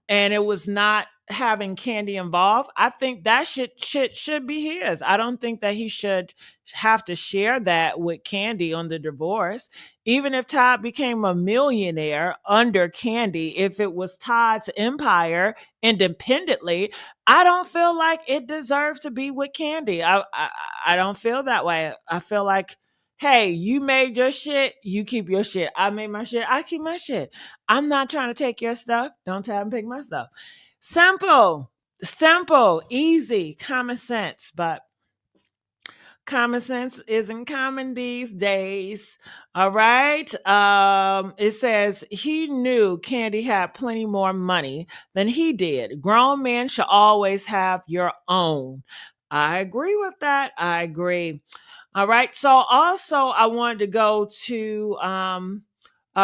and it was not having Kandi involved, I think that should be his. I don't think that he should have to share that with Kandi on the divorce. Even if Todd became a millionaire under Kandi, if it was Todd's empire independently, I don't feel like it deserves to be with Kandi. I don't feel that way. I feel like, hey, you made your shit, you keep your shit. I made my shit, I keep my shit. I'm not trying to take your stuff. Don't try to pick my stuff. Simple, easy, common sense, but common sense isn't common these days. All right. It says he knew Kandi had plenty more money than he did. Grown men should always have your own. I agree with that. I agree. All right. So also I wanted to go to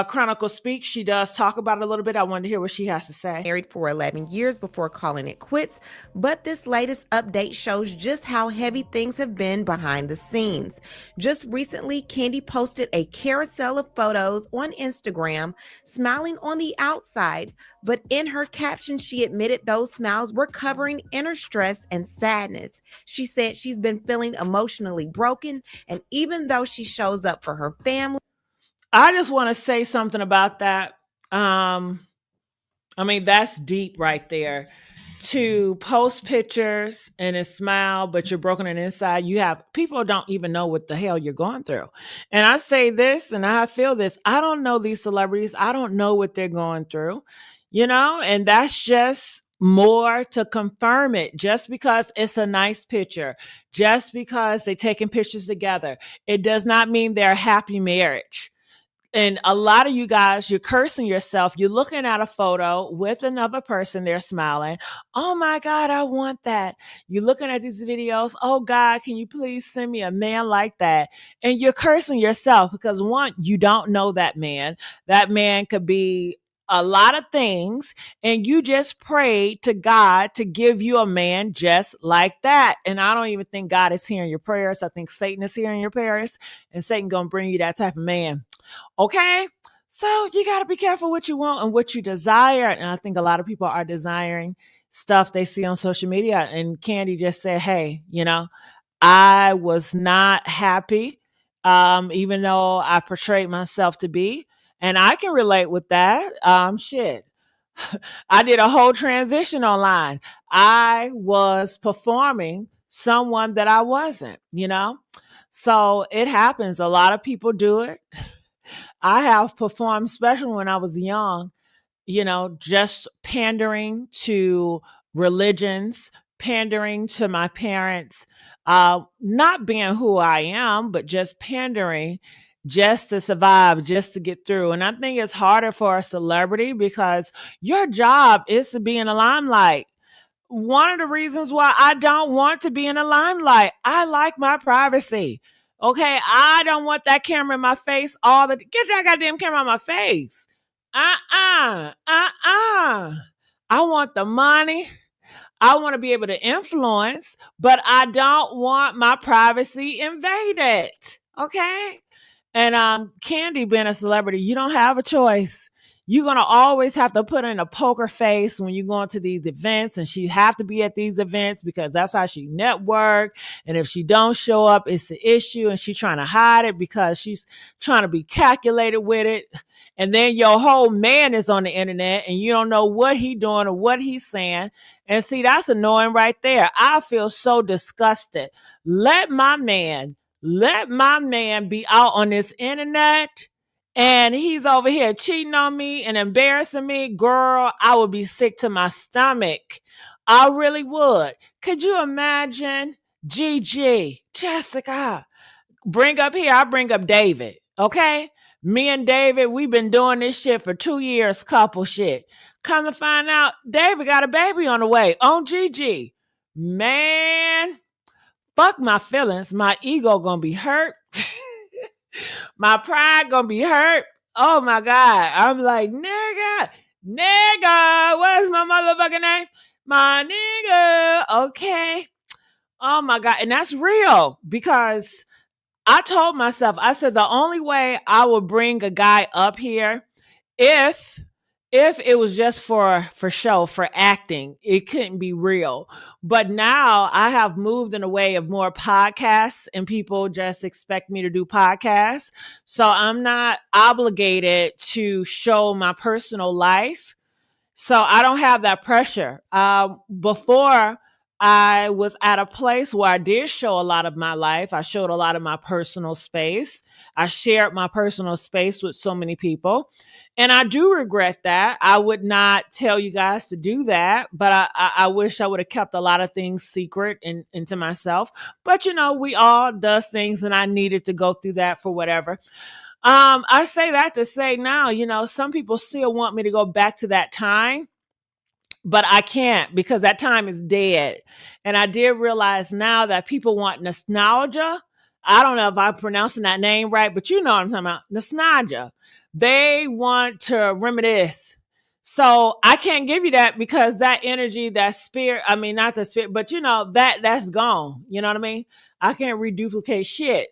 Chronicle Speaks. She does talk about it a little bit. I wanted to hear what she has to say. Married for 11 years before calling it quits, but this latest update shows just how heavy things have been behind the scenes. Just recently, Kandi posted a carousel of photos on Instagram, smiling on the outside, but in her caption, she admitted those smiles were covering inner stress and sadness. She said she's been feeling emotionally broken, and even though she shows up for her family, I just want to say something about that. I mean, that's deep right there. To post pictures and a smile, but you're broken on the inside. You have people don't even know what the hell you're going through. And I say this and I feel this. I don't know these celebrities. I don't know what they're going through, and that's just more to confirm it. Just because it's a nice picture, just because they're taking pictures together, it does not mean they're a happy marriage. And a lot of you guys, you're cursing yourself. You're looking at a photo with another person. They're smiling. Oh my God, I want that. You're looking at these videos. Oh God, can you please send me a man like that? And you're cursing yourself because one, you don't know that man. That man could be a lot of things. And you just prayed to God to give you a man just like that. And I don't even think God is hearing your prayers. I think Satan is hearing your prayers, and Satan going to bring you that type of man. Okay. So you got to be careful what you want and what you desire. And I think a lot of people are desiring stuff they see on social media. And Kandi just said, hey, I was not happy, even though I portrayed myself to be. And I can relate with that. Shit. I did a whole transition online. I was performing someone that I wasn't. So it happens. A lot of people do it. I have performed special when I was young, just pandering to religions, pandering to my parents, not being who I am, but just pandering just to survive, just to get through. And I think it's harder for a celebrity because your job is to be in the limelight. One of the reasons why I don't want to be in the limelight, I like my privacy. Okay, I don't want that camera in my face get that goddamn camera on my face. Uh-uh. I want the money. I want to be able to influence, but I don't want my privacy invaded. Okay? And Kandi being a celebrity, you don't have a choice. You're going to always have to put in a poker face when you go into these events, and she have to be at these events because that's how she network. And if she don't show up, it's an issue, and she's trying to hide it because she's trying to be calculated with it. And then your whole man is on the internet and you don't know what he doing or what he's saying. And see, that's annoying right there. I feel so disgusted. Let my man be out on this internet and he's over here cheating on me and embarrassing me. Girl, I would be sick to my stomach. I really would. Could you imagine Gigi, Jessica, I bring up David, okay? Me and David, we've been doing this shit for 2 years, couple shit. Come to find out, David got a baby on the way on Gigi. Man, fuck my feelings. My ego gonna be hurt. My pride gonna be hurt. Oh my God. I'm like, nigga, what is my motherfucking name? My nigga, okay. Oh my God. And that's real because I told myself, I said, the only way I would bring a guy up here if it was just for show, for acting, it couldn't be real. But now I have moved in a way of more podcasts and people just expect me to do podcasts. So I'm not obligated to show my personal life. So I don't have that pressure. Before I was at a place where I did show a lot of my life. I showed a lot of my personal space. I shared my personal space with so many people. And I do regret that. I would not tell you guys to do that, but I wish I would have kept a lot of things secret and to myself. But we all does things and I needed to go through that for whatever. I say that to say now, some people still want me to go back to that time, but I can't because that time is dead. And I did realize now that people want nostalgia. I don't know if I'm pronouncing that name right, but you know what I'm talking about. Nostalgia. They want to reminisce. So I can't give you that because that energy, that spirit, I mean, not the spirit, but that's gone. You know what I mean? I can't reduplicate shit,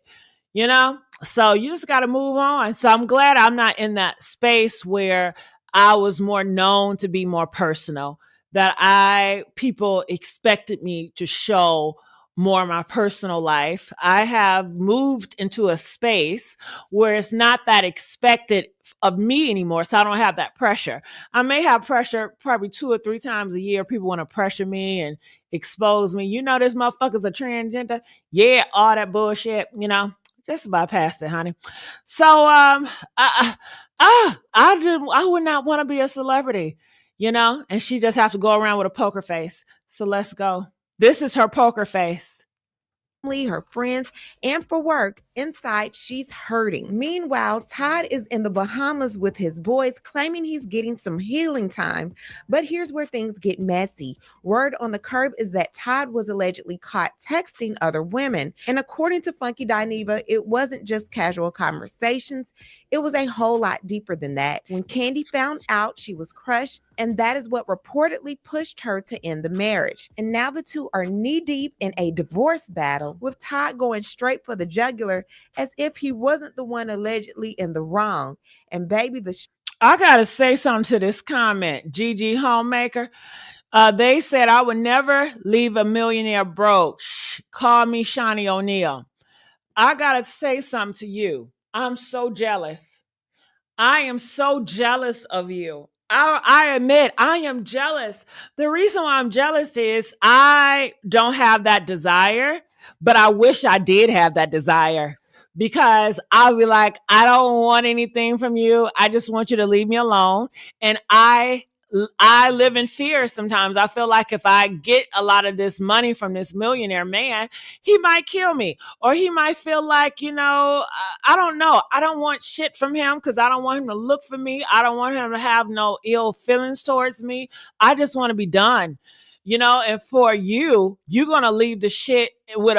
So you just got to move on. So I'm glad I'm not in that space where I was more known to be more personal, that people expected me to show more of my personal life. I have moved into a space where it's not that expected of me anymore. So I don't have that pressure. I may have pressure probably 2 or 3 times a year. People want to pressure me and expose me. This motherfucker's a transgender. Yeah, all that bullshit, just bypassed it, honey. So I would not want to be a celebrity, and she just have to go around with a poker face. So let's go. This is her poker face. Her friends, and for work. Inside, she's hurting. Meanwhile, Todd is in the Bahamas with his boys, claiming he's getting some healing time. But here's where things get messy. Word on the curb is that Todd was allegedly caught texting other women. And according to Funky Dineva, it wasn't just casual conversations. It was a whole lot deeper than that. When Kandi found out, she was crushed, and that is what reportedly pushed her to end the marriage. And now the two are knee-deep in a divorce battle, with Todd going straight for the jugular as if he wasn't the one allegedly in the wrong. And baby, I gotta say something to this comment, Gigi Homemaker. They said I would never leave a millionaire broke. Call me Shawnee O'Neal. I gotta say something to you. I'm so jealous. I am so jealous of you. I admit I am jealous. The reason why I'm jealous is I don't have that desire, but I wish I did have that desire because I'll be like, I don't want anything from you. I just want you to leave me alone. And I live in fear sometimes. I feel like if I get a lot of this money from this millionaire man, he might kill me or he might feel like, I don't know. I don't want shit from him because I don't want him to look for me. I don't want him to have no ill feelings towards me. I just want to be done, and for you're going to leave the shit with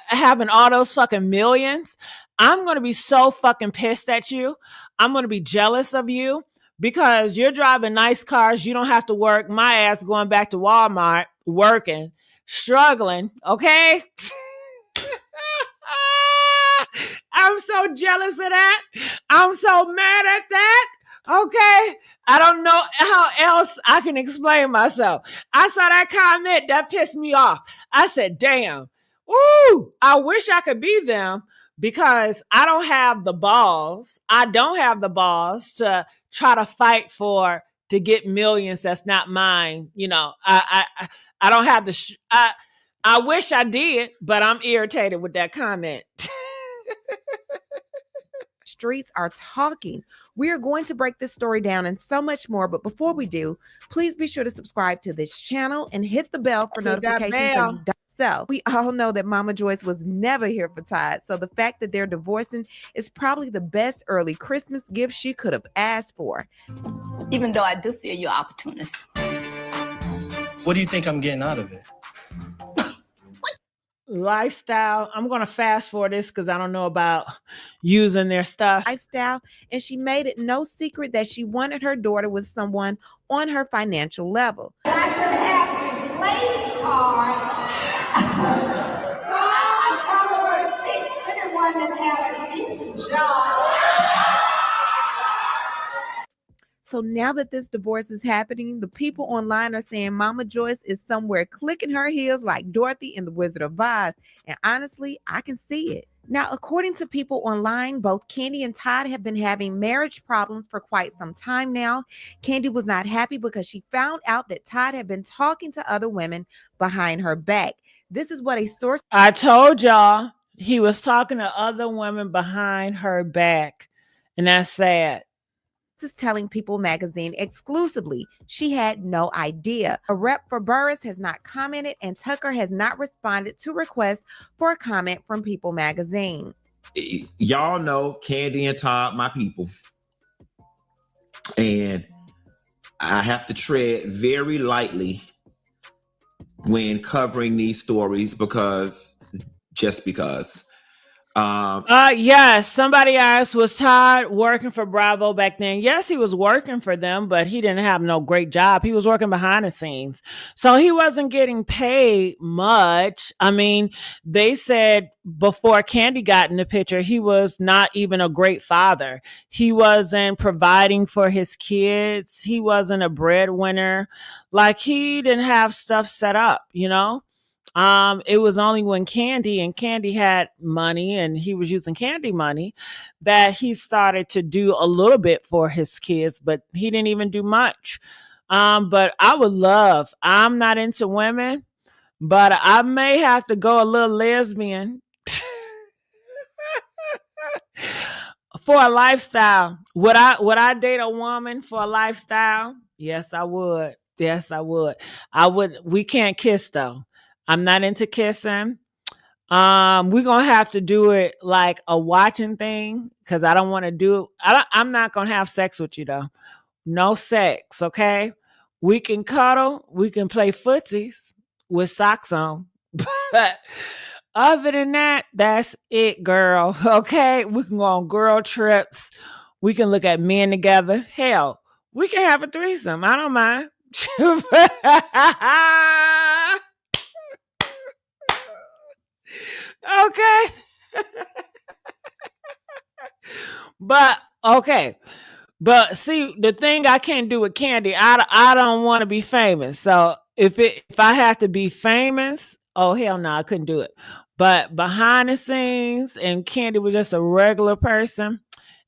having all those fucking millions. I'm going to be so fucking pissed at you. I'm going to be jealous of you because you're driving nice cars. You don't have to work. My ass going back to Walmart, working, struggling. Okay. I'm so jealous of that. I'm so mad at that. Okay. I don't know how else I can explain myself. I saw that comment that pissed me off. I said, damn. Ooh, I wish I could be them because I don't have the balls. I don't have the balls to try to fight to get millions that's not mine. I don't have the I wish I did, but I'm irritated with that comment. Streets are talking. We are going to break this story down and so much more. But before we do, please be sure to subscribe to this channel and hit the bell for notifications. So you don't sell. We all know that Mama Joyce was never here for Todd. So the fact that they're divorcing is probably the best early Christmas gift she could have asked for. Even though I do feel you're opportunist. What do you think I'm getting out of it? Lifestyle. I'm going to fast forward this because I don't know about using their stuff. Lifestyle. And she made it no secret that she wanted her daughter with someone on her financial level. I could have replaced Todd. I probably would have picked anyone that had a decent job. So now that this divorce is happening, the people online are saying Mama Joyce is somewhere clicking her heels like Dorothy in The Wizard of Oz. And honestly, I can see it. Now, according to people online, both Kandi and Todd have been having marriage problems for quite some time now. Kandi was not happy because she found out that Todd had been talking to other women behind her back. This is what a source... I told y'all he was talking to other women behind her back. And that's sad. Is telling People magazine exclusively she had no idea. A rep for Burruss has not commented, and Tucker has not responded to requests for a comment from People magazine. Y'all know Kandi and Todd, my people. And I have to tread very lightly when covering these stories because. Yes, somebody asked, was Todd working for Bravo back then? Yes, he was working for them, but he didn't have no great job. He was working behind the scenes. So he wasn't getting paid much. I mean, they said before Kandi got in the picture, he was not even a great father. He wasn't providing for his kids. He wasn't a breadwinner. Like, he didn't have stuff set up, It was only when Kandi had money and he was using Kandi money that he started to do a little bit for his kids, but he didn't even do much. But I'm not into women, but I may have to go a little lesbian for a lifestyle. Would I date a woman for a lifestyle? Yes, I would. We can't kiss though. I'm not into kissing. We're going to have to do it like a watching thing because I don't want to do it. I'm not going to have sex with you though. No sex, okay? We can cuddle. We can play footsies with socks on. But other than that, that's it, girl. Okay? We can go on girl trips. We can look at men together. Hell, we can have a threesome. I don't mind. Okay. But see, the thing I can't do with Kandi, I don't want to be famous. So if I have to be famous, oh hell no, I couldn't do it. But behind the scenes, and Kandi was just a regular person,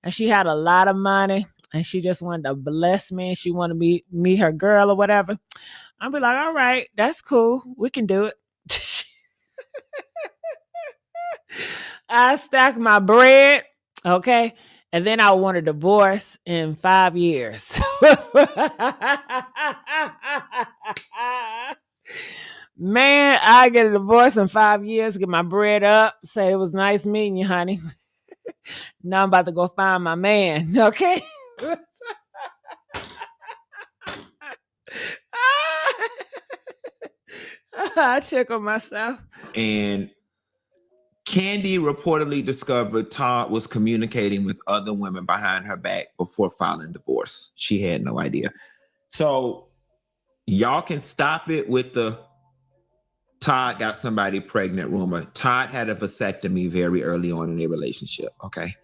and she had a lot of money. and she just wanted to bless me, she wanted me meet her girl or whatever, I'll be like, all right, that's cool. We can do it. I stack my bread, okay? And then I want a divorce in 5 years. Man, I get a divorce in 5 years, get my bread up, say it was nice meeting you, honey. Now I'm about to go find my man, okay? I tickle myself. And Kandi reportedly discovered Todd was communicating with other women behind her back before filing divorce. She had no idea. So y'all can stop it with the Todd got somebody pregnant rumor. Todd had a vasectomy very early on in their relationship, okay?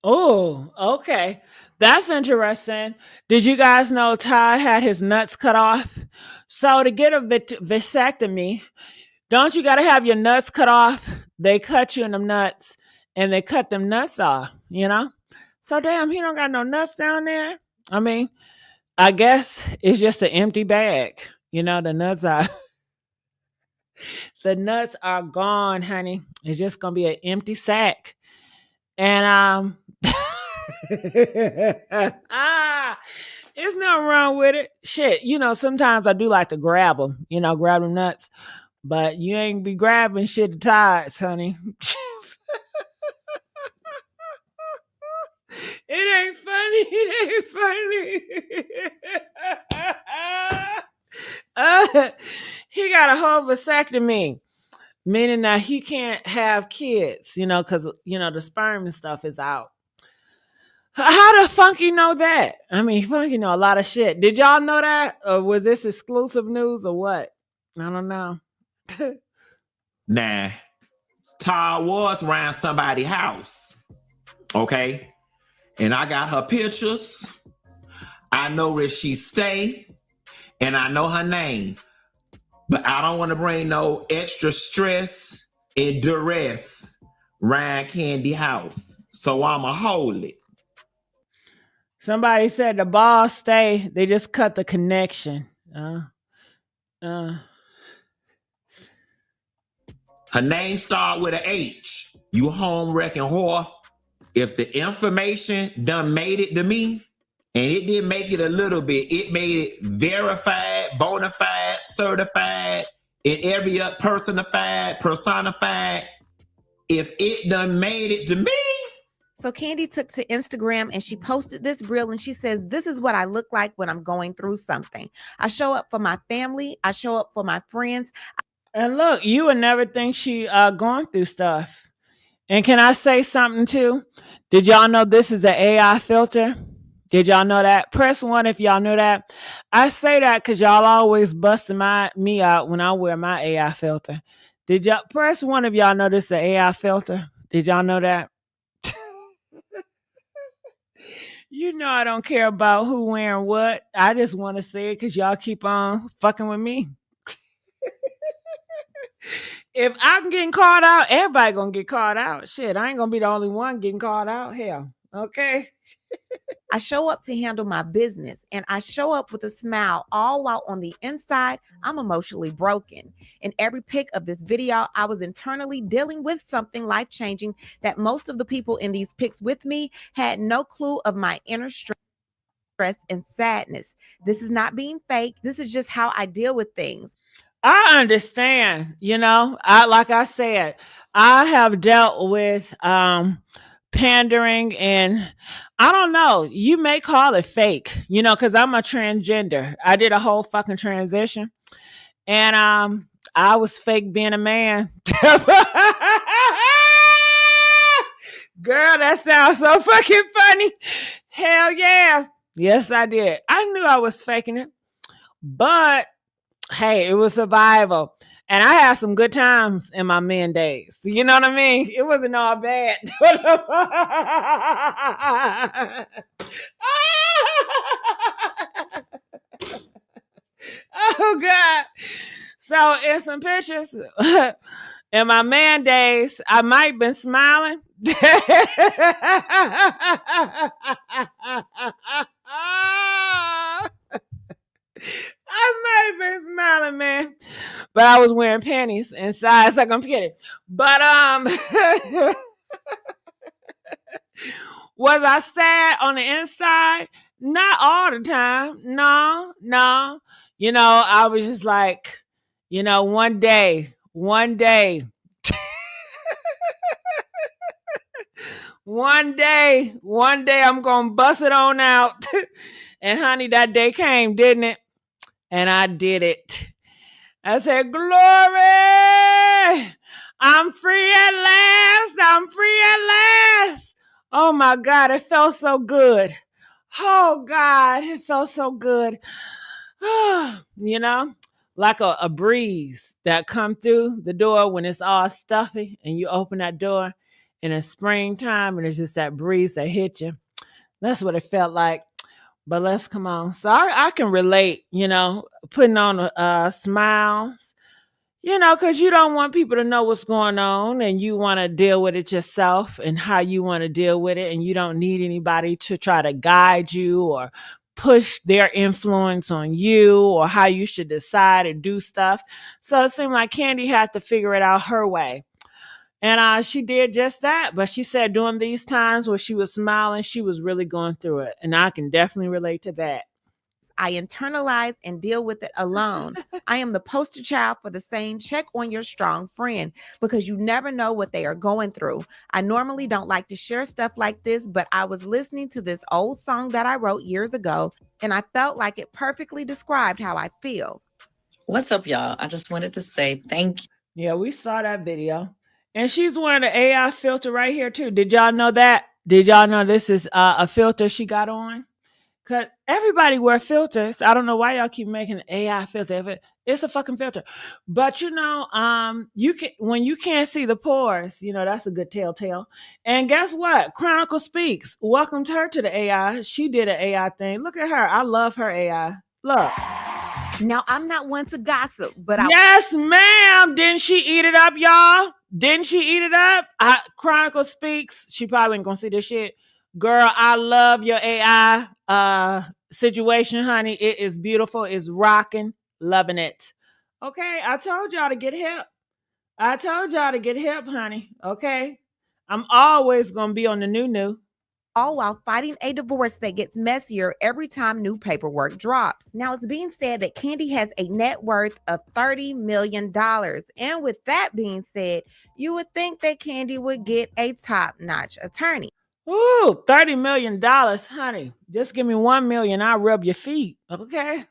Oh, okay. That's interesting. Did you guys know Todd had his nuts cut off? So to get a vasectomy, don't you got to have your nuts cut off? They cut you in them nuts and they cut them nuts off, you know? So damn, he don't got no nuts down there. I mean, I guess it's just an empty bag. You know, the nuts are gone, honey. It's just gonna be an empty sack. And it's nothing wrong with it. Shit, you know, sometimes I do like to grab them, grab them nuts. But you ain't be grabbing shit to Todd's, honey. It ain't funny. He got a whole vasectomy, meaning that he can't have kids, because, the sperm and stuff is out. How the funky know that? I mean, funky know a lot of shit. Did y'all know that? Or was this exclusive news or what? I don't know. Nah, Todd was around somebody's house, okay? And I got her pictures. I know where she stay, and I know her name. But I don't want to bring no extra stress and duress around Kandi house. So I'ma hold it. Somebody said the ball stay. They just cut the connection. Her name start with an H. You home wrecking whore. If the information done made it to me, and it didn't make it a little bit, it made it verified, bona fide, certified, and every other personified. If it done made it to me. So Kandi took to Instagram and she posted this reel and she says, this is what I look like when I'm going through something. I show up for my family. I show up for my friends. And look, you would never think she going through stuff. And can I say something too? Did y'all know this is an AI filter? Did y'all know that? Press 1 if y'all knew that. I say that because y'all always busting me out when I wear my AI filter. Did y'all press 1 if y'all know this is an AI filter? Did y'all know that? You know I don't care about who wearing what. I just want to say it because y'all keep on fucking with me. If I'm getting called out, everybody gonna get called out. Shit, I ain't gonna be the only one getting called out. Hell, okay. I show up to handle my business and I show up with a smile, all while on the inside, I'm emotionally broken. In every pic of this video, I was internally dealing with something life-changing that most of the people in these pics with me had no clue of my inner stress and sadness. This is not being fake. This is just how I deal with things. I understand, like I said, I have dealt with pandering, and I don't know, you may call it fake, because I'm a transgender. I did a whole fucking transition, and I was fake being a man. Girl, that sounds so fucking funny. Hell yeah. Yes, I did. I knew I was faking it, but hey, it was survival. And I had some good times in my men days. You know what I mean? It wasn't all bad. Oh, God. So in some pictures, in my man days, I might have been smiling. I might have been smiling, man, but I was wearing panties inside, so I'm kidding. But was I sad on the inside? Not all the time. No, no. You know, I was just like, you know, one day, one day, I'm gonna bust it on out. And honey, that day came, didn't it? And I did it. I said, glory, I'm free at last. I'm free at last. Oh my God, it felt so good. Oh God, it felt so good. You know, like a breeze that come through the door when it's all stuffy and you open that door in the springtime and it's just that breeze that hit you. That's what it felt like. But let's come on. So I can relate, you know, putting on smiles, you know, because you don't want people to know what's going on and you want to deal with it yourself and how you want to deal with it. And you don't need anybody to try to guide you or push their influence on you or how you should decide and do stuff. So it seemed like Kandi had to figure it out her way. And she did just that. But she said during these times where she was smiling, she was really going through it. And I can definitely relate to that. I internalize and deal with it alone. I am the poster child for the saying, check on your strong friend, because you never know what they are going through. I normally don't like to share stuff like this, but I was listening to this old song that I wrote years ago, and I felt like it perfectly described how I feel. What's up, y'all? I just wanted to say thank you. Yeah, we saw that video. And she's wearing an AI filter right here, too. Did y'all know that? Did y'all know this is a filter she got on? Because everybody wear filters. I don't know why y'all keep making an AI filter. It's a fucking filter. But, you know, you can when you can't see the pores, you know, that's a good telltale. And guess what? Chronicle Speaks welcomed her to the AI. She did an AI thing. Look at her. I love her AI. Look. Now, I'm not one to gossip, but yes, ma'am. Didn't she eat it up, y'all? Didn't she eat it up? Chronicle Speaks. She probably ain't gonna see this shit. Girl, I love your AI situation, honey. It is beautiful. It's rocking. Loving it. Okay, I told y'all to get hip. I told y'all to get hip, honey. Okay? I'm always gonna be on the new. all while fighting a divorce that gets messier every time new paperwork drops. Now, it's being said that Kandi has a net worth of $30 million. And with that being said, you would think that Kandi would get a top-notch attorney. Ooh, $30 million, honey. Just give me $1 million. I'll rub your feet, okay?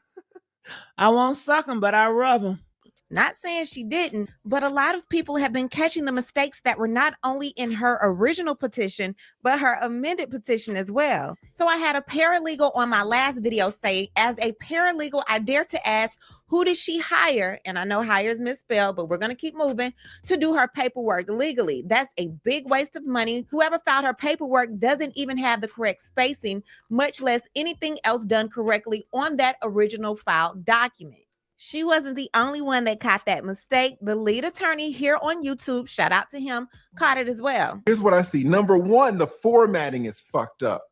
I won't suck them, but I'll rub them. Not saying she didn't, but a lot of people have been catching the mistakes that were not only in her original petition, but her amended petition as well. So I had a paralegal on my last video say, as a paralegal, I dare to ask, who did she hire? And I know hire is misspelled, but we're going to keep moving, to do her paperwork legally. That's a big waste of money. Whoever filed her paperwork doesn't even have the correct spacing, much less anything else done correctly on that original filed document. She wasn't the only one that caught that mistake. The lead attorney here on YouTube, shout out to him, caught it as well. Here's what I see. Number one, the formatting is fucked up.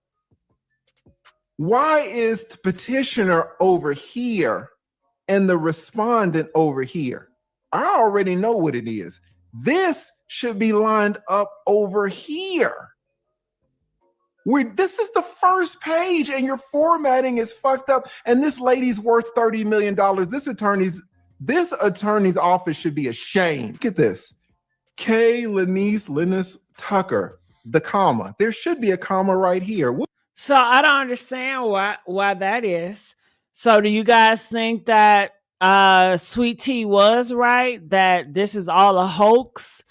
Why is the petitioner over here and the respondent over here? I already know what it is. This should be lined up over here. This is the first page and your formatting is fucked up, and this lady's worth $30 million. This attorney's office should be ashamed. Look at this. K. Lennis Tucker, the comma. There should be a comma right here. So I don't understand why that is. So do you guys think that Sweet Tea was right, that this is all a hoax?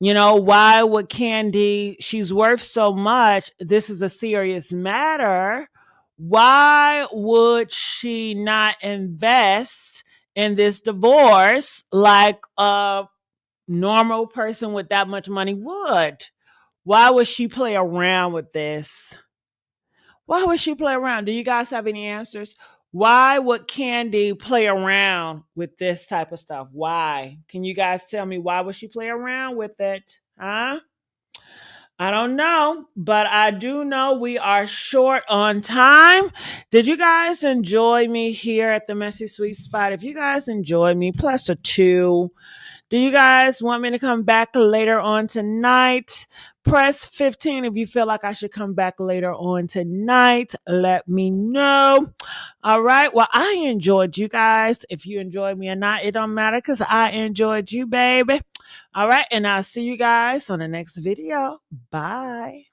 You know, why would Kandi, she's worth so much, this is a serious matter. Why would she not invest in this divorce like a normal person with that much money would? Why would she play around with this? Why would she play around? Do you guys have any answers? Why would Kandi play around with this type of stuff? Why? Can you guys tell me why would she play around with it? Huh? I don't know, but I do know we are short on time. Did you guys enjoy me here at the Messy Sweet Spot? If you guys enjoyed me, plus a 2. Do you guys want me to come back later on tonight? Press 15 if you feel like I should come back later on tonight. Let me know. All right. Well, I enjoyed you guys. If you enjoyed me or not, it don't matter because I enjoyed you, baby. All right. And I'll see you guys on the next video. Bye.